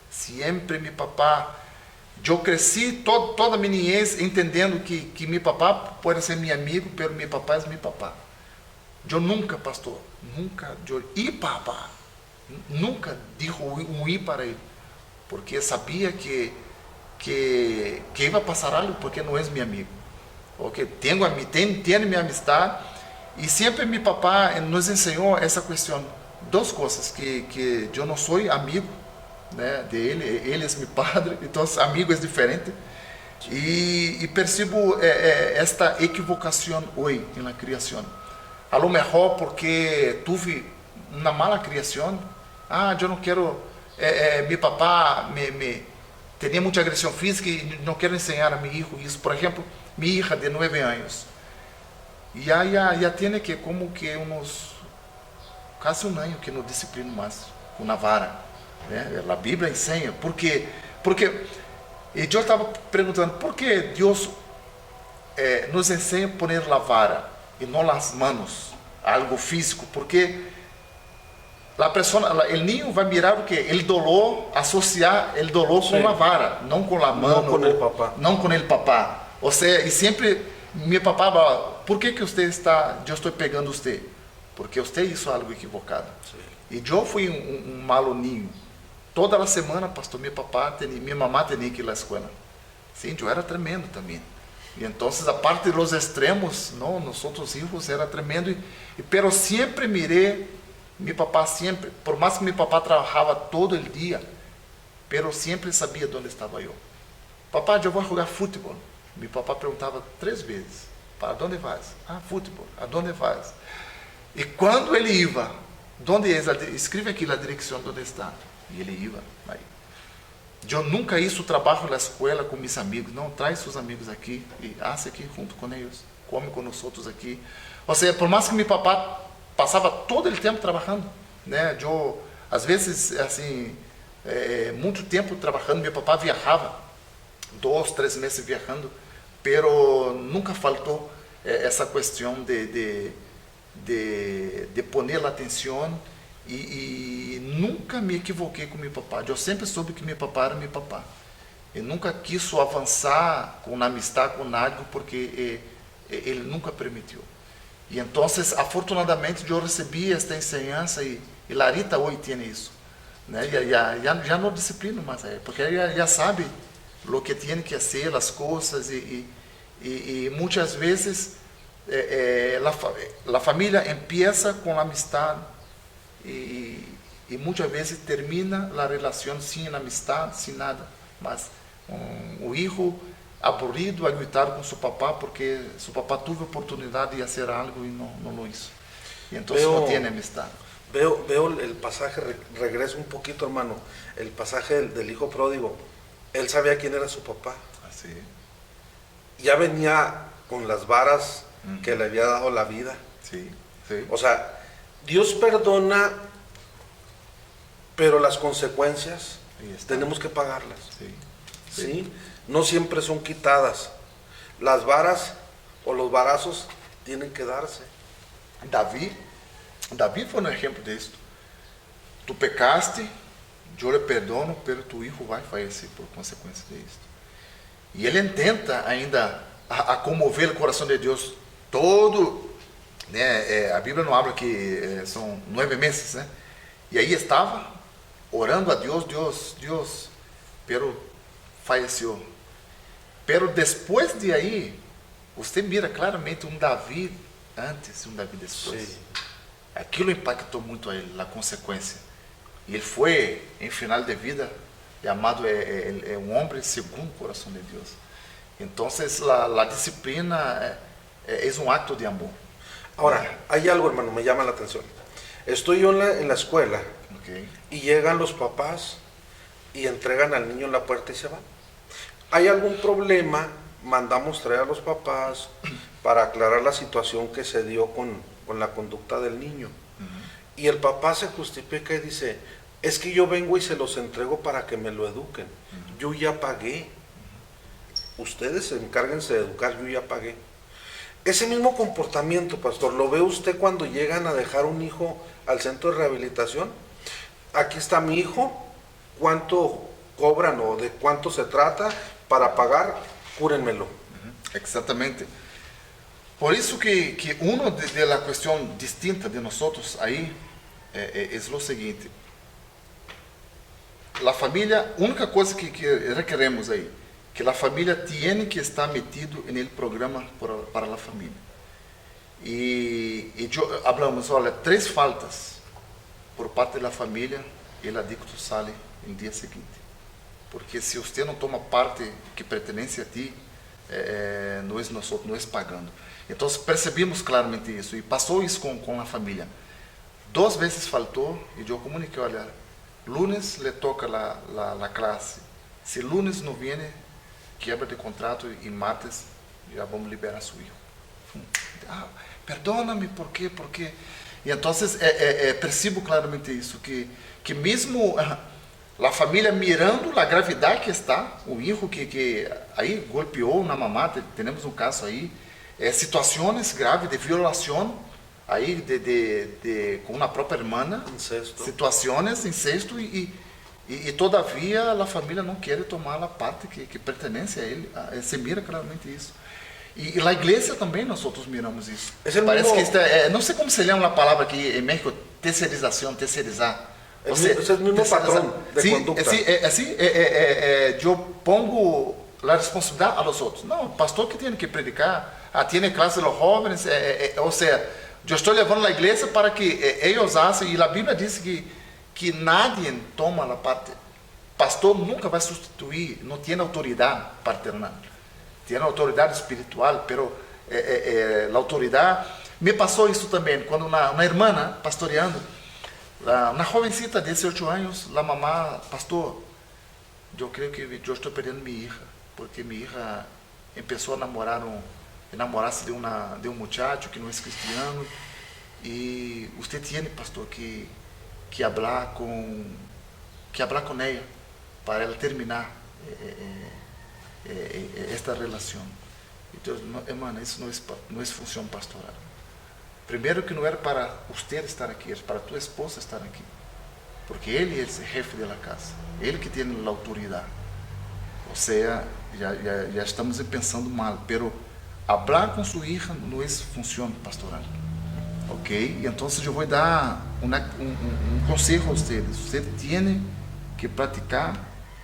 Sempre meu papá, eu cresci toda a minha niñez entendendo que meu papá pode ser meu amigo, mas meu papá é meu papá. Eu nunca, pastor, e papá, nunca dijo um i para ele, porque sabia que ia passar algo, porque não é meu amigo. Porque tenho minha amistade, e sempre meu papá nos ensinou essa questão. Duas coisas, que eu não sou amigo, né, dele, ele é meu padre, então amigo é diferente. E percebo esta equivocação hoje na criação. A lo mejor porque tive uma mala criação. Eu não quero, meu papá tinha muita agressão física e não quero ensinar a meu filho isso. Por exemplo, minha hija de 9 anos. E já tem que como que quase um ano que não disciplino mais com a vara, né? A Bíblia ensina porque e eu estava perguntando por que Deus nos ensina a poner a vara e não as manos, algo físico, porque a pessoa, o niño vai mirar o que o dolor, associar o dolor com a vara, não com a mão, não com o papá. Ou seja, e sempre meu papá fala, por que você está, eu estou pegando você? Porque você hizo algo equivocado. Sim. E eu fui um malo niño. Toda a semana, pastor, minha mamá tinha que ir à escola. Sim, eu era tremendo também. E então, a parte dos extremos, não, nós outros filhos era tremendo. Pero sempre mirei, meu papá sempre, por mais que meu papá trabalhava todo o dia, pero sempre sabia onde estava eu. Papá, eu vou jogar futebol. Meu papá perguntava 3 vezes, para onde vais? Futebol, a onde vais? E quando ele ia, escreve aqui a direção onde está. E ele ia aí. Eu nunca hice o trabalho na escola com meus amigos. Não, traz seus amigos aqui e hace aqui junto com eles. Come com nós outros aqui. Ou seja, por mais que meu papá passava todo o tempo trabalhando, né? Eu, às vezes, assim, muito tempo trabalhando. Meu papá viajava 2, 3 meses viajando, pero nunca faltou essa questão de poner atenção. E nunca me equivoquei com meu papá. Eu sempre soube que meu papá era meu papá. Eu nunca quis avançar com amistade com nadie, porque ele nunca permitiu. E então, afortunadamente, eu recebi esta ensinança e Larita hoje tem isso. Né? Já não disciplino mais, porque ela já sabe o que tem que fazer, as coisas, e muitas vezes a família começa com a amistade e muitas vezes termina a relação sem amistade, sem nada, mas o filho aburrido a gritar com seu papá porque seu papá teve a oportunidade de fazer algo e não lo hizo. E então não tem amistade. Veo el pasaje, regreso un poquito, hermano, el pasaje del hijo pródigo. Él sabía quién era su papá. Así. Ya venía con las varas que le había dado la vida. Sí, sí. O sea, Dios perdona, pero las consecuencias tenemos que pagarlas. Sí, ¿Sí? No siempre son quitadas. Las varas o los varazos tienen que darse. Davi foi um exemplo disso. Tu pecaste, eu lhe perdono, pero tu filho vai falecer por consequência disso. E ele tenta ainda a comover o coração de Deus todo, né? A Bíblia não habla que são 9 meses, né? E aí estava orando a Deus, pero faleceu. Pero depois de aí, você mira claramente um Davi antes e um Davi depois. Sim. Aquilo impactou muito a ele, a consequência. E ele foi, em final de vida, chamado um homem segundo o coração de Deus. Então, a disciplina é um acto de amor. Ahora, hay algo, hermano, me llama la atención. Estoy yo en la escuela Okay. y llegan los papás y entregan al niño en la puerta y se van. ¿Hay algún problema? Mandamos traer a los papás para aclarar la situación que se dio con la conducta del niño. Y el papá se justifica y dice, es que yo vengo y se los entrego para que me lo eduquen. Yo ya pagué. Ustedes encárguense de educar, yo ya pagué. Ese mismo comportamiento, pastor, ¿lo ve usted cuando llegan a dejar un hijo al centro de rehabilitación? Aquí está mi hijo, ¿cuánto cobran o de cuánto se trata para pagar? Cúrenmelo. Exatamente. Por isso que uma da questão distinta de nós aí é o seguinte: a família, a única coisa que requeremos aí, que a família tem que estar metido no programa para a família. E hablamos, olha, 3 faltas por parte da família, o adicto sai no dia seguinte. Porque se você não toma parte que pertence a ti, não é pagando. Então percebemos claramente isso e passou isso com a família. 2 vezes faltou e eu comuniquei, olha, lunes le toca a classe. Se lunes não vier, quebra de contrato e martes já vamos liberar seu filho. Perdona-me, por quê? Por quê? E então percebo claramente isso, que mesmo a família mirando a gravidade que está, o filho que aí golpeou na mamá, temos um caso aí, situações graves de violação aí com a própria irmã, situações incesto e todavia a família não quer tomar a parte que pertence a ele. Se mira claramente isso. E na igreja também nós outros miramos isso. Parece que não sei como se lê uma palavra aqui em México, terceirizar. Es el mismo patrón de conducta. Eu pongo a responsabilidade a los outros. Não, o pastor que tem que predicar, tiene clase de los jóvenes, ou seja, eu estou levando a igreja para que eles hacen, e a Bíblia diz que nadie toma a parte. Pastor nunca vai substituir, não tem autoridade paternal, tem autoridade espiritual, pero a autoridade Me passou isso também, quando uma irmã pastoreando, uma jovencita de 18 anos, a mamá, pastor, eu creio que eu estou perdendo minha hija, porque minha hija começou a enamorar-se de um muchacho que não é cristiano, e você tem, pastor, que hablar com ela, para ela terminar esta relação. Então, hermana, isso não é função pastoral. Primeiro que não era para você estar aqui, era para tua esposa estar aqui. Porque ele é o jefe da casa, ele que tem a autoridade. Ou seja, já estamos pensando mal, pero hablar com sua hija não é função pastoral. Ok? Então eu vou dar um conselho a vocês. Você tem que praticar,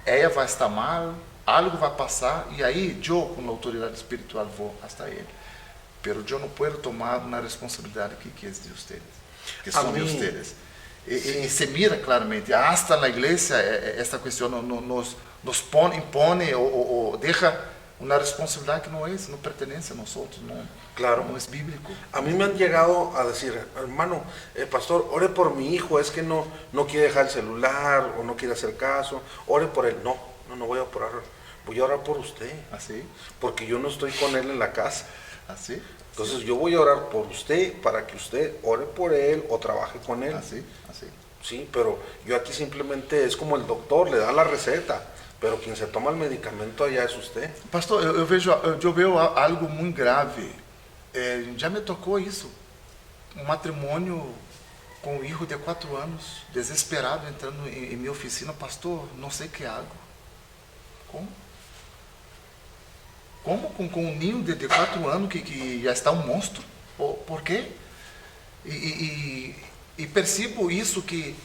ela vai estar mal, algo vai passar, e aí eu, com a autoridade espiritual, vou até ele. Pero eu não posso tomar uma responsabilidade que é de vocês, que são de vocês. E se mira claramente, hasta na igreja, esta questão nos impõe ou deixa uma responsabilidade que não pertenece a nós, Claro. não é bíblico. A mí me han llegado a decir, hermano, pastor, ore por mi hijo, es que no quiere dejar el celular o no quiere hacer caso, ore por él. No voy a orar por usted. Así. Porque yo no estoy con él en la casa. Así. Entonces yo voy a orar por usted para que usted ore por él o trabaje con él. Así. Sí, pero yo aquí simplemente es como el doctor, le da la receta, pero quien se toma el medicamento allá es usted. Pastor, eu vejo algo muito grave. Já me tocou isso. Um matrimônio com um filho de 4 anos, desesperado, entrando em minha oficina. Pastor, não sei o que hago. Como? Como com um ninho de 4 anos que já está um monstro? Por quê? E percebo isso que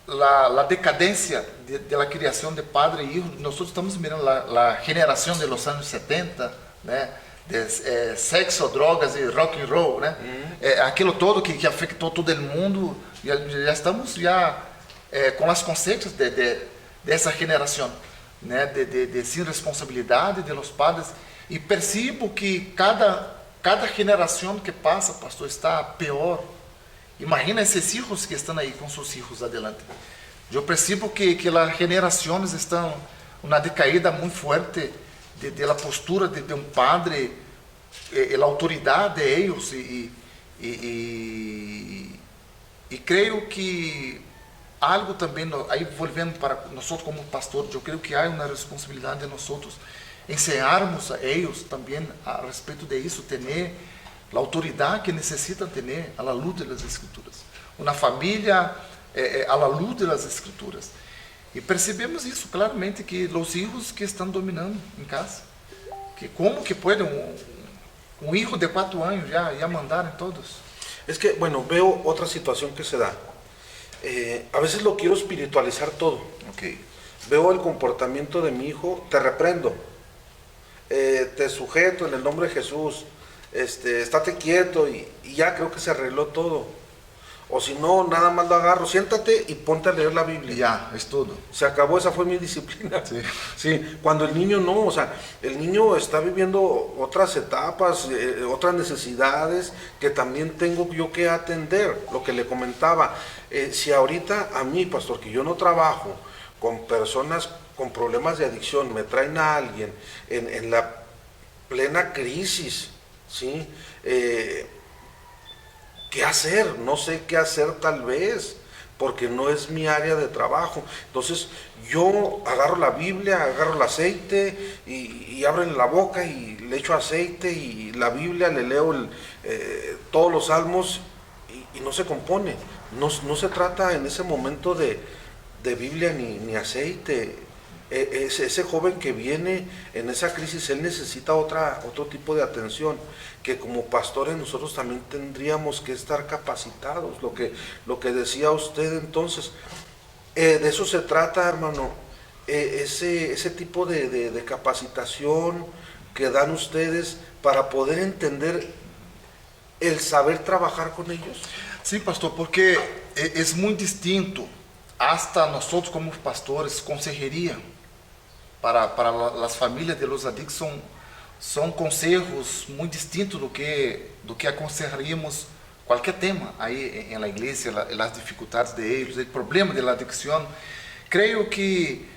a decadência da criação de padre e hijo. Nós estamos mirando a geração de los anos 70, né? De sexo, drogas e rock and roll, né? Aquilo todo que afetou todo o mundo. Já estamos com as consequências dessa geração, né? De sem responsabilidade de los padres. E percebo que cada geração que passa, pastor, está pior. Imagina esses filhos que estão aí com seus filhos adelante. Eu percebo que as gerações estão uma decaída muito forte da postura de um padre, a autoridade de eles, e creio que algo também, aí voltando para nós como pastores, eu creio que há uma responsabilidade de nós ensinarmos a eles também a respeito de isso, ter a autoridade que necessitam ter à luz das Escrituras. Uma família à luz das Escrituras. E percebemos isso claramente, que os filhos que estão dominando em casa, que como que pode um filho de 4 anos já mandar em todos? Es que, bueno, veo otra situación que se da. A veces lo quiero espiritualizar todo. Ok. Veo el comportamiento de mi hijo, te reprendo, te sujeto en el nombre de Jesús, estate quieto y ya creo que se arregló todo. O si no, nada más lo agarro, siéntate y ponte a leer la Biblia. Ya, es todo. Se acabó, esa fue mi disciplina. Sí. Sí, cuando el niño no, o sea, el niño está viviendo otras etapas, otras necesidades que también tengo yo que atender, lo que le comentaba. Si ahorita a mí, pastor, que yo no trabajo con personas con problemas de adicción, me traen a alguien en la plena crisis, ¿sí? ¿Qué hacer? No sé qué hacer tal vez, porque no es mi área de trabajo. Entonces yo agarro la Biblia, agarro el aceite y abren la boca y le echo aceite y la Biblia, le leo todos los salmos y no se compone. No se trata en ese momento de Biblia ni aceite. Ese joven que viene en esa crisis, él necesita otro tipo de atención, que como pastores nosotros también tendríamos que estar capacitados, lo que decía usted entonces. De eso se trata, hermano, ese tipo de capacitación que dan ustedes para poder entender el saber trabajar con ellos. Sí, pastor, porque es muy distinto, hasta nosotros como pastores, consejería para las familias de los adictos são consejos muito distintos do que aconselharíamos qualquer tema aí na igreja, as dificuldades de eles, o problema da adicção. Creio que,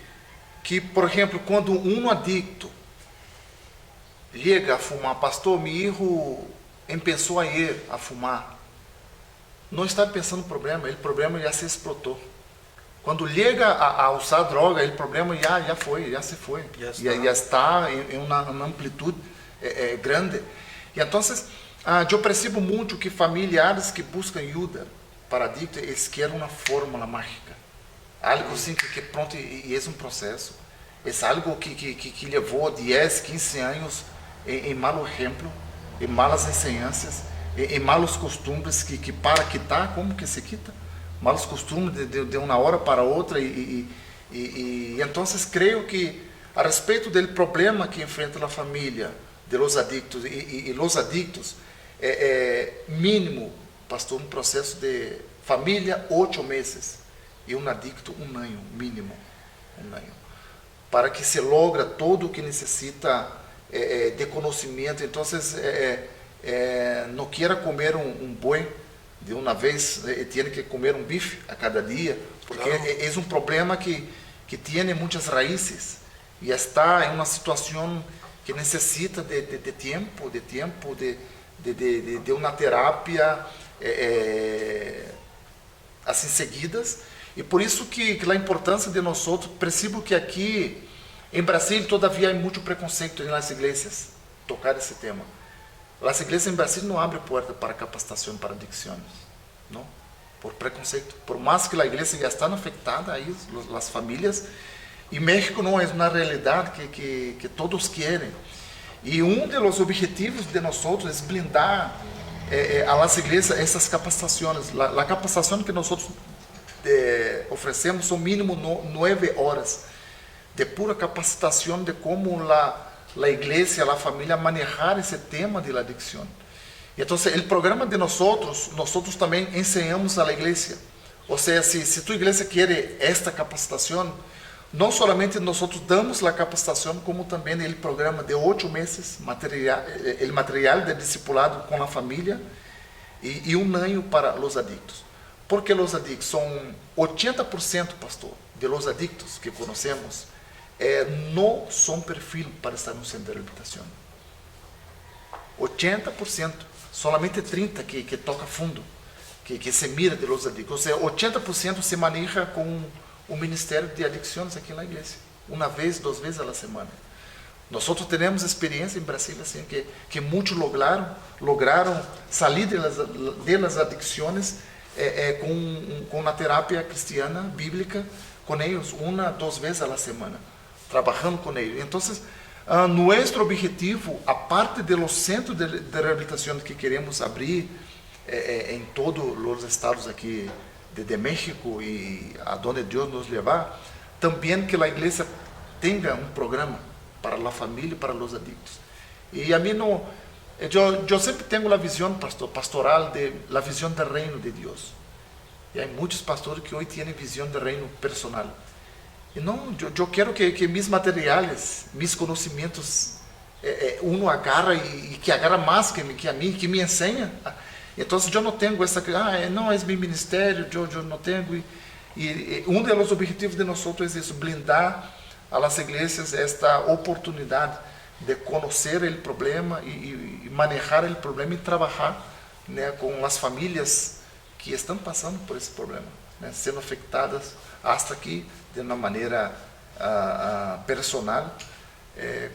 por exemplo, quando um adicto chega a fumar, pastor, meu filho começou a ir a fumar, não está pensando no problema, o problema já se explotou. Quando chega a usar droga, o problema já se foi, já está em uma amplitude grande. E então, eu percebo muito que familiares que buscam ajuda para adictos, eles querem uma fórmula mágica. Algo assim que pronto, e é um processo. É algo que levou 10, 15 anos em mau exemplo, em malas ensinanças, em malos costumes que para quitar, como que se quita? Malos costumes de uma hora para outra. E então, creio que, a respeito do problema que enfrenta a família de los adictos e los adictos, mínimo, pastor, um processo de família 8 meses e um adicto 1 ano, mínimo 1 ano, para que se logra todo o que necessita de conhecimento. Então, não queira comer um boi de uma vez, tem que comer um bife a cada dia, porque é um problema que tem muitas raízes e está em uma situação que necessita de tempo, de uma terapia assim seguidas. E por isso que a importância de nós outros, percebo que aqui em Brasil todavia há muito preconceito nas igrejas tocar esse tema. As igrejas em Brasil não abrem porta para capacitação para adicções, não? Por preconceito. Por mais que a igreja já está afetada aí, as famílias, e México não é uma realidade que todos querem. E um dos objetivos de nós outros é blindar a las igrejas essas capacitações. A capacitação que nós outros oferecemos são mínimo 9 horas de pura capacitação de como a igreja, a família manejar esse tema de la adicção. Então, o programa de nós também ensinamos à igreja. Ou seja, se tu igreja quer esta capacitação, não somente nós damos a capacitação, como também o programa de 8 meses, o material de discipulado com a família e 1 ano para os adictos. Porque os adictos são 80%, pastor, de los adictos que conhecemos, não são perfil para estar no centro de reabilitação. 80%, solamente 30% que toca fundo, que se mira de los adictos. Ou seja, 80% se maneja com o Ministério de Adicções aqui na igreja, 1 vez, 2 vezes a semana. Nós temos experiência em Brasil assim que muitos lograram sair das adicções com a terapia cristiana bíblica com eles 1, 2 vezes a semana, trabalhando com eles. Então, nosso objetivo, a parte dos centros de reabilitação que queremos abrir em todos os estados aqui de México e aonde Deus nos levar, também que a igreja tenha um programa para a família e para os adictos. E a mim não, eu sempre tenho a visão pastoral a visão do reino de Deus. E há muitos pastores que hoje têm visão do reino personal. E não, eu quero que meus materiais, meus conhecimentos, agarra e que agarra mais que a mim, que me ensina. Então, eu não tenho essa, não é meu ministério, eu não tenho. E um dos objetivos de nós outros é isso, blindar a las igrejas esta oportunidade de conhecer o problema e manejar o problema e trabalhar, né, com as famílias que estão passando por esse problema, né, sendo afetadas hasta aqui de uma maneira personal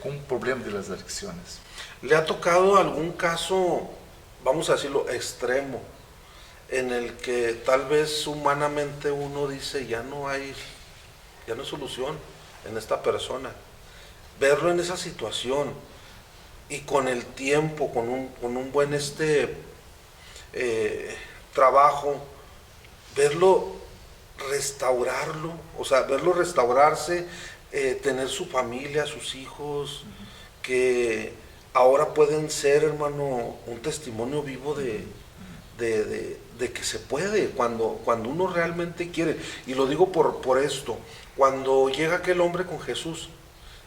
com o problema das adicções. ¿Le ha tocado algún caso, vamos a decirlo, extremo, en el que tal vez humanamente uno dice ya no hay solución en esta persona? Verlo en esa situación y con el tiempo, con un buen trabajo, verlo restaurarlo, o sea, verlo restaurarse, tener su familia, sus hijos, que ahora pueden ser, hermano, un testimonio vivo de que se puede, cuando uno realmente quiere. Y lo digo por esto, cuando llega aquel hombre con Jesús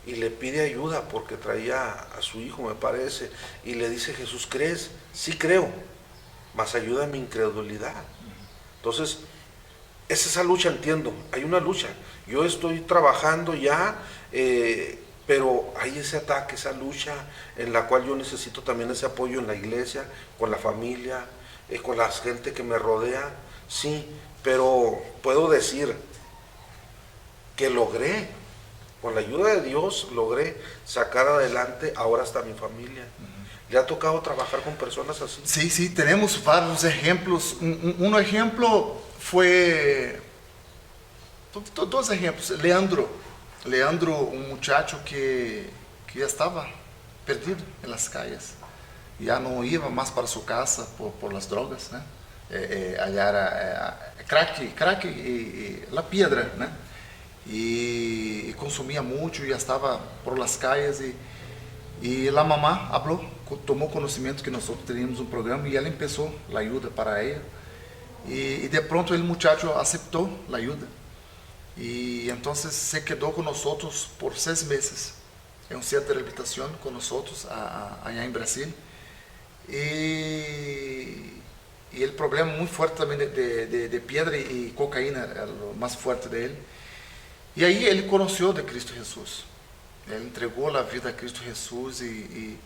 y le pide ayuda porque traía a su hijo, me parece, y le dice Jesús, ¿crees? Sí creo, mas ayuda a mi incredulidad. Entonces, es esa lucha, entiendo, hay una lucha. Yo estoy trabajando ya, pero hay ese ataque, esa lucha en la cual yo necesito también ese apoyo en la iglesia, con la familia, con la gente que me rodea, sí, pero puedo decir que logré, con la ayuda de Dios, logré sacar adelante ahora hasta mi familia. ¿Le ha tocado trabajar con personas así? Sí, sí, tenemos varios ejemplos. Un ejemplo fue, dos ejemplos. Leandro, un muchacho que ya estaba perdido en las calles, ya no iba más para su casa por las drogas, ¿no? Allá era crack y la piedra, ¿no? Y consumía mucho, ya estaba por las calles y la mamá habló, tomó conocimiento que nosotros teníamos un programa y ella empezó la ayuda para ella. Y de pronto el muchacho aceptó la ayuda. Y entonces se quedó con nosotros por 6 meses en un centro de rehabilitación con nosotros allá en Brasil. Y el problema muy fuerte también de piedra y cocaína era lo más fuerte de él. Y ahí él conoció de Cristo Jesús. Él entregó la vida a Cristo Jesús y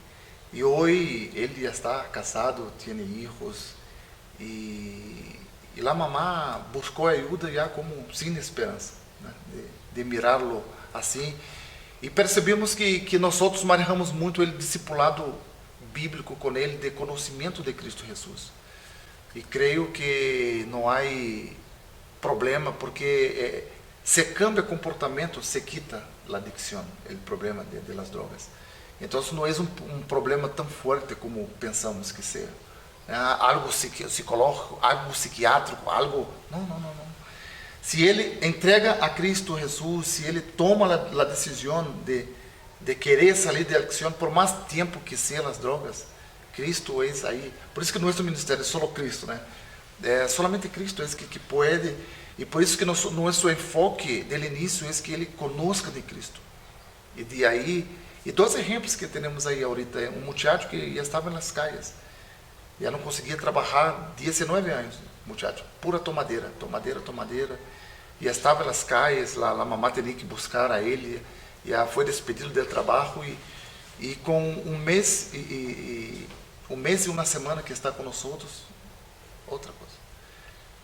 hoy él ya está casado, tiene hijos. Y la mamá buscó ayuda ya como sin esperanza, ¿no? de mirarlo así. Y percebimos que nosotros manejamos muito el discipulado bíblico con él de conocimiento de Cristo Jesús. Y creo que no hay problema porque se cambia comportamento, se quita la adicción, el problema de las drogas. Entonces no es un problema tan fuerte como pensamos que sea. Algo psicológico, algo psiquiátrico, algo... No. Si ele entrega a Cristo Jesús, si ele toma la decisión de querer salir de adicción por más tiempo que sean las drogas, Cristo es ahí. Por eso que nuestro ministerio es solo Cristo, ¿no? Solamente Cristo es que puede, y por eso que nuestro enfoque del inicio es que ele conozca de Cristo. Y de ahí, y 2 ejemplos que tenemos ahí ahorita, un muchacho que ya estaba en las calles, ya no conseguía trabajar, 19 años, muchacho, pura tomadeira, ya estaba en las calles, la mamá tenía que buscar a él, ya fue despedido del trabajo y con un mes y una semana que está con nosotros, otra cosa.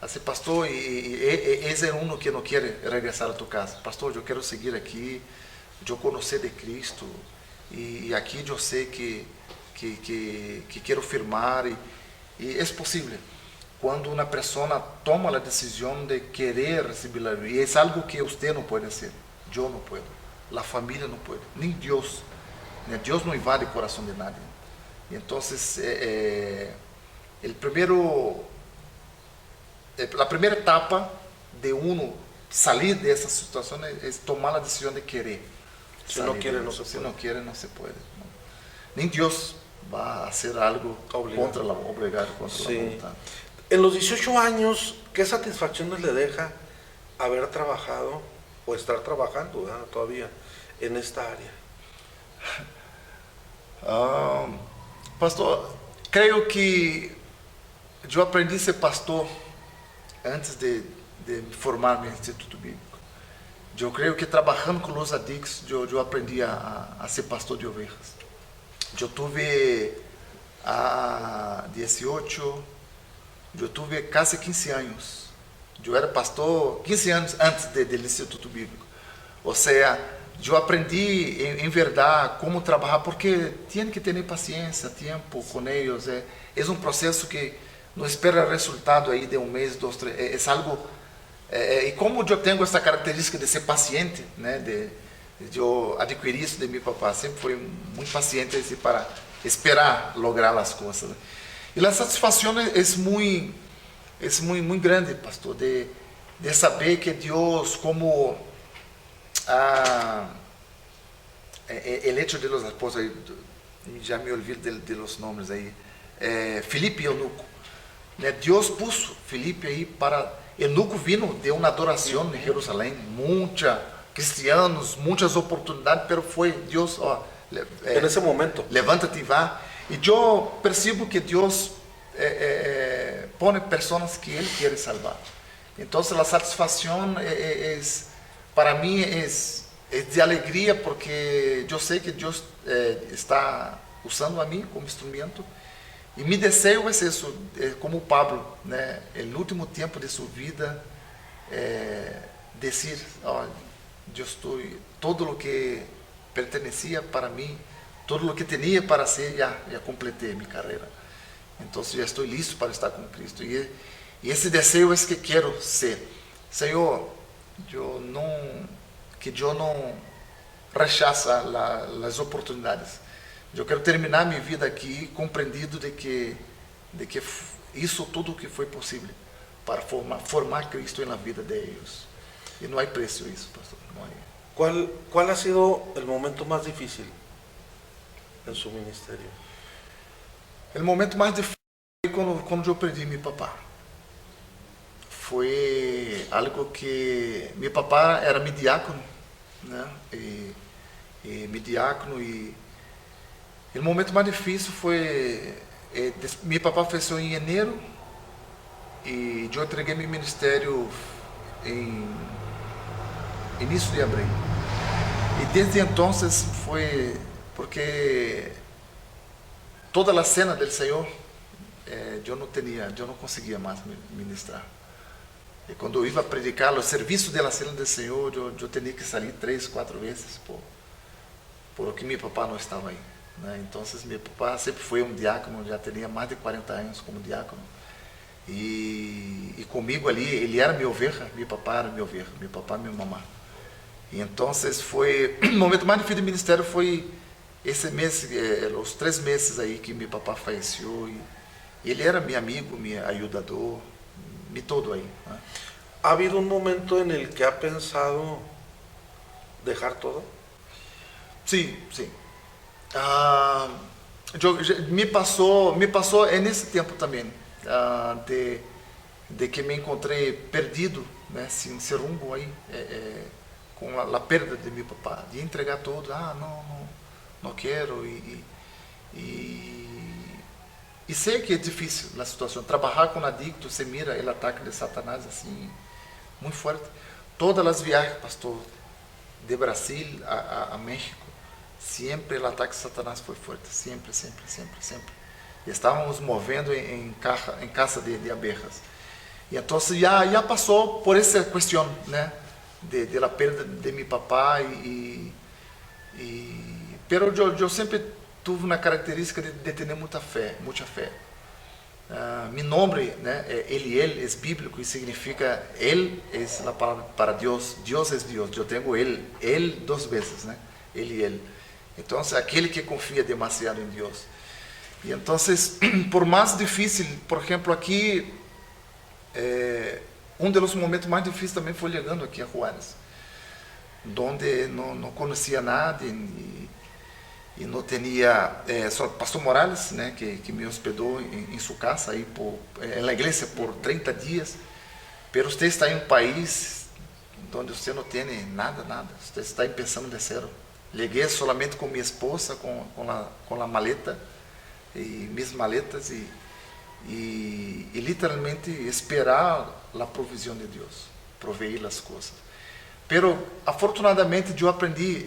Así, pastor, ese es uno que no quiere regresar a tu casa. Pastor, yo quiero seguir aquí, yo conocí de Cristo y aquí yo sé que quiero firmar y es posible. Cuando una persona toma la decisión de querer recibir la vida, y es algo que usted no puede hacer, yo no puedo, la familia no puede, ni Dios. Dios no invade el corazón de nadie. Y entonces, la primera etapa de uno salir de esa situación es tomar la decisión de querer. Si no quiere, no se puede. Si no quiere, no se puede. ¿No? Ni Dios va a hacer algo contra la voluntad. En los 18 años, ¿qué satisfacciones le deja haber trabajado o estar trabajando todavía en esta área? Pastor, creo que yo aprendí a ser pastor antes de formarme en el Instituto Bíblico. Yo creo que trabajando con los adictos, yo aprendí a ser pastor de ovejas. Yo tuve a 18, yo tuve casi 15 años. Yo era pastor 15 años antes del Instituto Bíblico. O sea, yo aprendí en verdad cómo trabajar, porque tiene que tener paciencia, tiempo con ellos. Es un proceso que no espera resultado ahí de un mes, 2, 3. Es algo... y como yo tengo esta característica de ser paciente, ¿no? Yo adquirí eso de mi papá, siempre fui muy paciente así, para esperar lograr las cosas. Y la satisfacción es muy grande, pastor, de saber que Dios, como el hecho de los esposos, ya me olvidé de los nombres ahí, Felipe y Eunuco. Dios puso Felipe ahí para... Eunuco vino de una adoración en Jerusalén, mucha cristianos, muitas oportunidades, pero foi Deus, En ese momento. levanta-te e vá. E eu percebo que Deus põe pessoas que Ele quer salvar. Então, a satisfação para mim é de alegria, porque eu sei que Deus está usando a mim como instrumento. E meu desejo é isso, como Pablo, né, no último tempo de sua vida, dizer, eu estou, todo o que pertencia para mim, todo o que tinha para ser, já completei minha carreira. Então, já estou listo para estar com Cristo. E esse desejo é que quero ser. Senhor, que eu não rechace as oportunidades. Eu quero terminar minha vida aqui compreendido de que isso tudo o que foi possível para formar Cristo na vida deles. E não há preço isso, pastor. Não há. ¿Cuál ha sido el momento más difícil en su ministerio? O momento mais difícil foi quando eu perdi meu papá. Foi algo que meu papá era meu diácono, né? E meu diácono o momento mais difícil foi meu papá faleceu em janeiro e eu entreguei meu ministério em início de abril. E desde então foi porque toda a cena do Senhor eu não conseguia mais ministrar. E quando eu ia predicar o serviço da cena do Senhor, eu tinha que sair 3, 4 vezes porque meu papá não estava aí, né? Então, meu papá sempre foi diácono, já tinha mais de 40 anos como diácono. E comigo ali, ele era minha ovelha, meu papá era minha ovelha, meu papá minha mamã. E então, foi o momento mais difícil do ministério foi esse mês, os 3 meses aí que meu papá faleceu. E ele era meu amigo, meu ajudador, me todo aí, né? ¿Ha habido un momento en el que ha pensado dejar todo? Sim. Me passou nesse tempo também, de que me encontrei perdido, né, sem rumbo aí, com a perda de meu papá, de entregar tudo, não quero, e sei que é difícil a situação, trabalhar com adicto, você mira o ataque de Satanás assim, muito forte. Todas as viagens, pastor, de Brasil a México, sempre o ataque de Satanás foi forte, sempre. E estávamos movendo em casa de abejas. E então já passou por essa questão, né, de la perda de meu papá pero eu sempre tive uma característica de ter muita fé. Meu nome, né, Eliel, é bíblico e significa Ele é a palavra para Deus. Deus é Deus. Eu tenho Ele 2 vezes, né? Eliel. Então, aquele que confia demasiado em Deus. E então, por mais difícil, por exemplo, aqui, dos momentos mais difíceis também foi chegando aqui a Juárez, onde não conhecia nada e não tinha, só pastor Morales, né, que me hospedou em sua casa, aí na igreja por 30 dias, pero você está em um país onde você não tem nada, você está pensando de zero. Cheguei solamente com minha esposa, com a maleta e minhas maletas e literalmente esperar a provisão de Deus, proveer as coisas. Pero afortunadamente eu aprendi,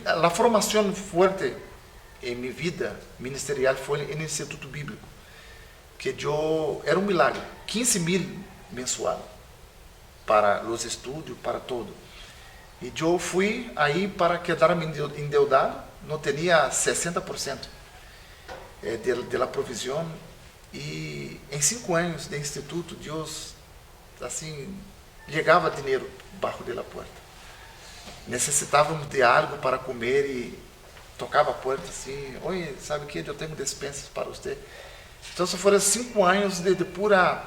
a formação forte em minha vida ministerial foi no Instituto Bíblico, que era um milagre, 15,000 mensual para os estudos, para tudo. E eu fui aí para quedar-me endeudado, não tinha 60% da provisão. E em 5 anos de instituto, Deus, assim, chegava dinheiro baixo da porta. Necessitávamos de algo para comer e tocava a porta assim, oi, sabe o que? Eu tenho despensas para você. Então, foram 5 anos de pura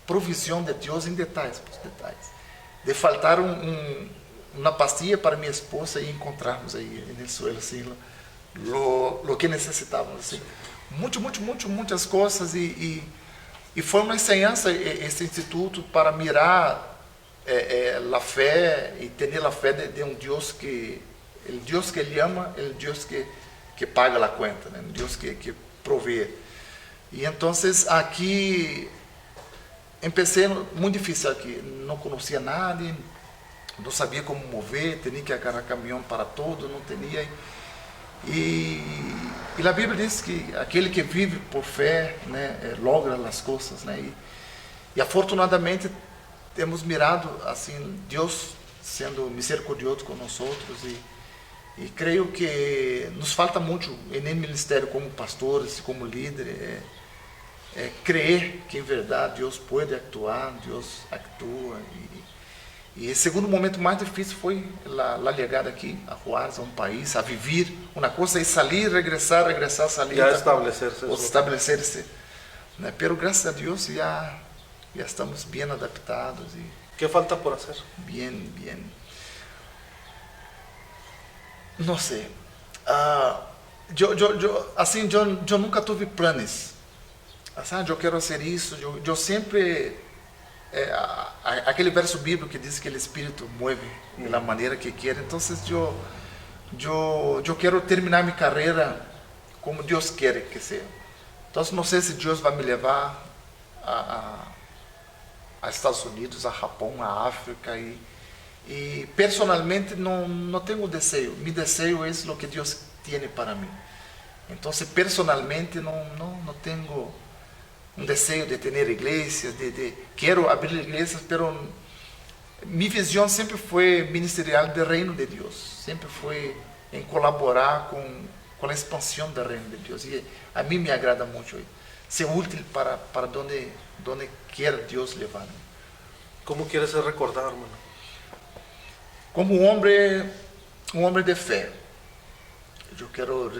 provisão de Deus em detalhes. De faltar uma pastilha para minha esposa e encontrarmos aí no suelo assim, lo que necessitávamos assim. Muitas coisas e foi uma ensinança esse instituto para mirar la fe y tener la fe de un Dios que, el Dios que Él ama, el Dios que paga la cuenta, ¿no? El Dios que provee. Y entonces aquí empecé muy difícil aquí, no conocía a nadie, no sabía cómo mover, tenía que agarrar camión para todo, no tenía. Y la Biblia dice que aquele que vive por fé, né, logra as coisas, né? E afortunadamente temos mirado assim Deus sendo misericordioso com nós outros e creio que nos falta muito no ministério como pastores, como líderes, crer que em verdade Deus pode actuar, Deus atua. E o segundo momento mais difícil foi a chegada aqui a Juárez, a um país, a viver. Uma coisa é sair, regressar, sair. Ya establecerse. Estabelecer-se. Né? Pero graças a Deus já estamos bem adaptados. ¿Qué falta por hacer? Bien. Não sei. Eu nunca tive planos. Assim, eu quero fazer isso. Eu sempre... aquele verso bíblico que diz que o Espírito mueve da maneira que quer. Então, eu quero terminar minha carreira como Deus quer que seja. Então, não sei se Deus vai me levar a Estados Unidos, a Japão, a África. E personalmente não tenho desejo. Meu desejo é o que Deus tem para mim. Então, personalmente não tenho um desejo de ter igrejas, quero abrir igrejas, pero minha visão sempre foi ministerial do reino de Deus, sempre foi em colaborar com a expansão do reino de Deus, e a mim me agrada muito ser útil para onde quer Deus levar. ¿Cómo quieres ser recordado, hermano? Como um homem de fé. Eu quero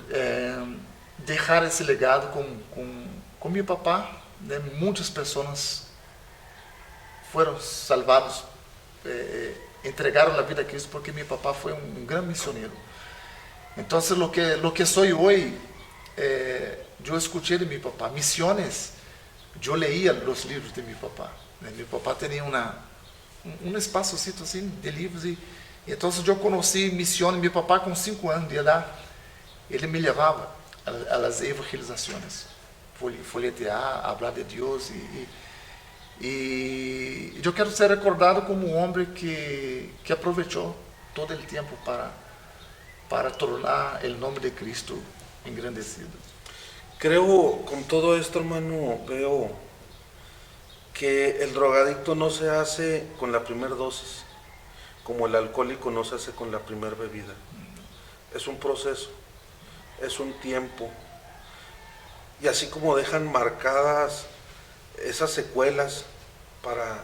deixar esse legado com meu papá. Né? Muitas pessoas foram salvadas, entregaram a vida a Cristo porque meu papá foi um grande missionário. Então, lo que sou hoje, eu escutei de meu papá. Missões, eu leía os livros de meu papá. Né? Meu papá tinha um espacito assim de livros e então eu conheci missões. Meu papá com 5 anos de idade, ele me levava às evangelizações. Folhetear, falar de Deus e eu quero ser recordado como um homem que aproveitou todo o tempo para tornar o nome de Cristo engrandecido. Creo, con todo esto, hermano, veo que el drogadicto no se hace con la primera dosis, como el alcohólico no se hace con la primera bebida. Es un proceso, es un tiempo. Y así como dejan marcadas esas secuelas para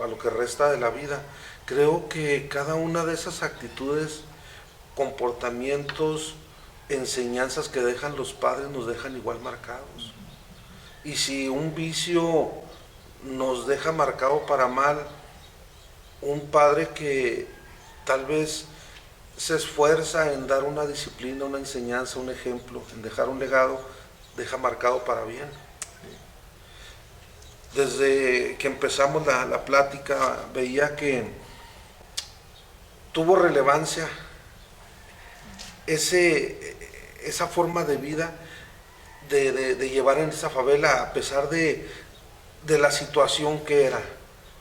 lo que resta de la vida, creo que cada una de esas actitudes, comportamientos, enseñanzas que dejan los padres nos dejan igual marcados. Y si un vicio nos deja marcado para mal, un padre que tal vez se esfuerza en dar una disciplina, una enseñanza, un ejemplo, en dejar un legado, deja marcado para bien. Desde que empezamos la plática veía que tuvo relevancia esa forma de vida de llevar en esa favela, a pesar de la situación que era,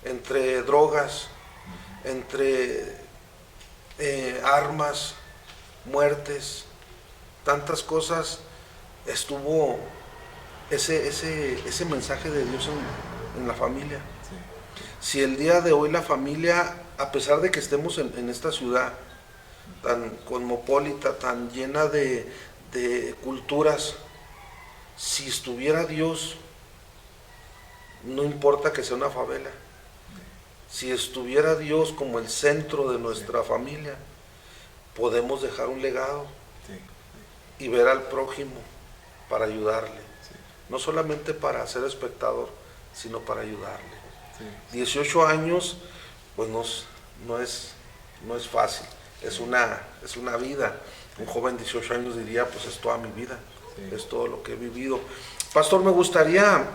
entre drogas, entre armas, muertes, tantas cosas, estuvo ese mensaje de Dios en la familia. Si el día de hoy la familia, a pesar de que estemos en esta ciudad tan cosmopolita, tan llena de culturas, si estuviera Dios, no importa que sea una favela. Si estuviera Dios como el centro de nuestra familia, podemos dejar un legado y ver al prójimo para ayudarle. No solamente para ser espectador, sino para ayudarle. 18 años, pues no es fácil, es una vida. Un joven de 18 años diría, pues es toda mi vida, es todo lo que he vivido. Pastor, me gustaría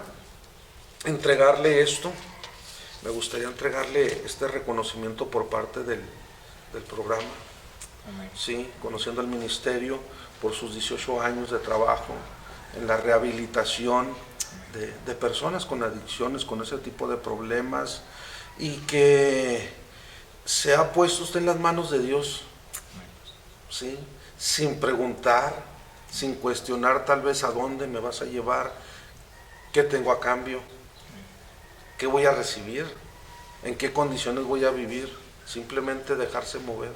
entregarle esto. me gustaría entregarle este reconocimiento por parte del programa. Amén. Sí, conociendo el ministerio por sus 18 años de trabajo en la rehabilitación de personas con adicciones, con ese tipo de problemas, y que se ha puesto usted en las manos de Dios, ¿sí? Sin preguntar, sin cuestionar tal vez a dónde me vas a llevar, qué tengo a cambio, qué voy a recibir, en qué condiciones voy a vivir. Simplemente dejarse mover,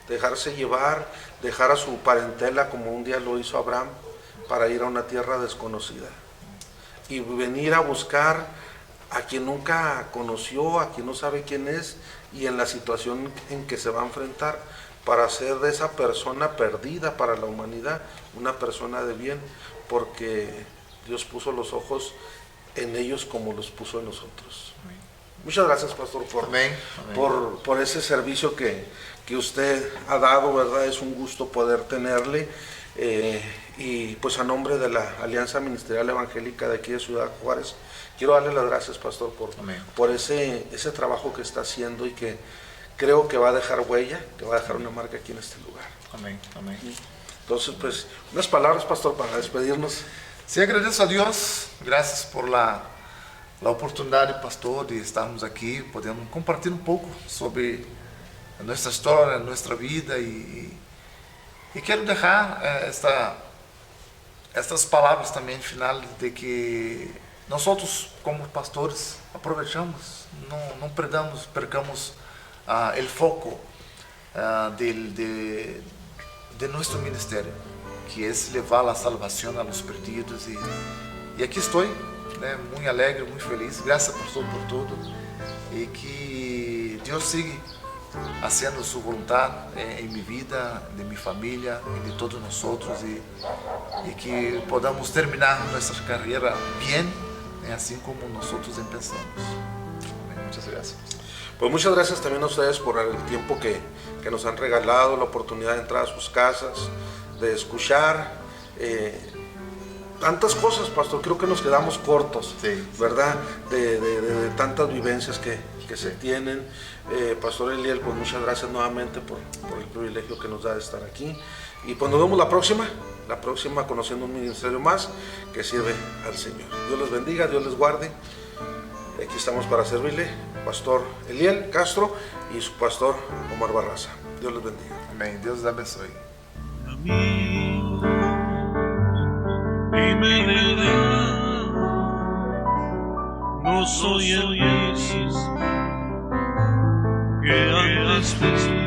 dejarse llevar, dejar a su parentela como un día lo hizo Abraham para ir a una tierra desconocida y venir a buscar a quien nunca conoció, a quien no sabe quién es, y en la situación en que se va a enfrentar, para hacer de esa persona perdida para la humanidad una persona de bien, porque Dios puso los ojos en ellos como los puso en nosotros. Amén. Muchas gracias, pastor, Amén. por ese servicio que usted ha dado, ¿verdad? Es un gusto poder tenerle. Y pues a nombre de la Alianza Ministerial Evangélica de aquí de Ciudad Juárez, quiero darle las gracias, pastor, por ese trabajo que está haciendo, y que creo que va a dejar huella, que va a dejar una marca aquí en este lugar. Amén. Amén. Entonces, pues, unas palabras, pastor, para despedirnos. Sí, agradezco a Dios, gracias por la oportunidad, pastor, de estarmos aqui, podendo compartilhar um pouco sobre a nossa história, a nossa vida, e quero deixar estas palavras também final, de que nós outros, como pastores, aproveitamos, não percamos o foco de nosso ministério, que é levar a salvação a los perdidos, e aqui estou, né, muito alegre, muito feliz, graças pastor por tudo, e que Deus siga fazendo sua vontade em minha vida, de minha família e de todos nós outros, e que podamos terminar nossa carreira bem, assim como nós outros empezamos. Muchas gracias. Pues muchas gracias también a ustedes por el tiempo que nos han regalado, la oportunidad de entrar a sus casas, de escuchar tantas cosas, pastor. Creo que nos quedamos cortos, sí, ¿verdad? De tantas vivencias que se tienen. Pastor Eliel, pues muchas gracias nuevamente por el privilegio que nos da de estar aquí. Y pues nos vemos la próxima conociendo un ministerio más que sirve al Señor. Dios les bendiga, Dios les guarde. Aquí estamos para servirle, Pastor Eliel Castro y su pastor Omar Barraza. Dios les bendiga. Amén. Dios les abençoe. Y me heredad, no soy el Mesías que antes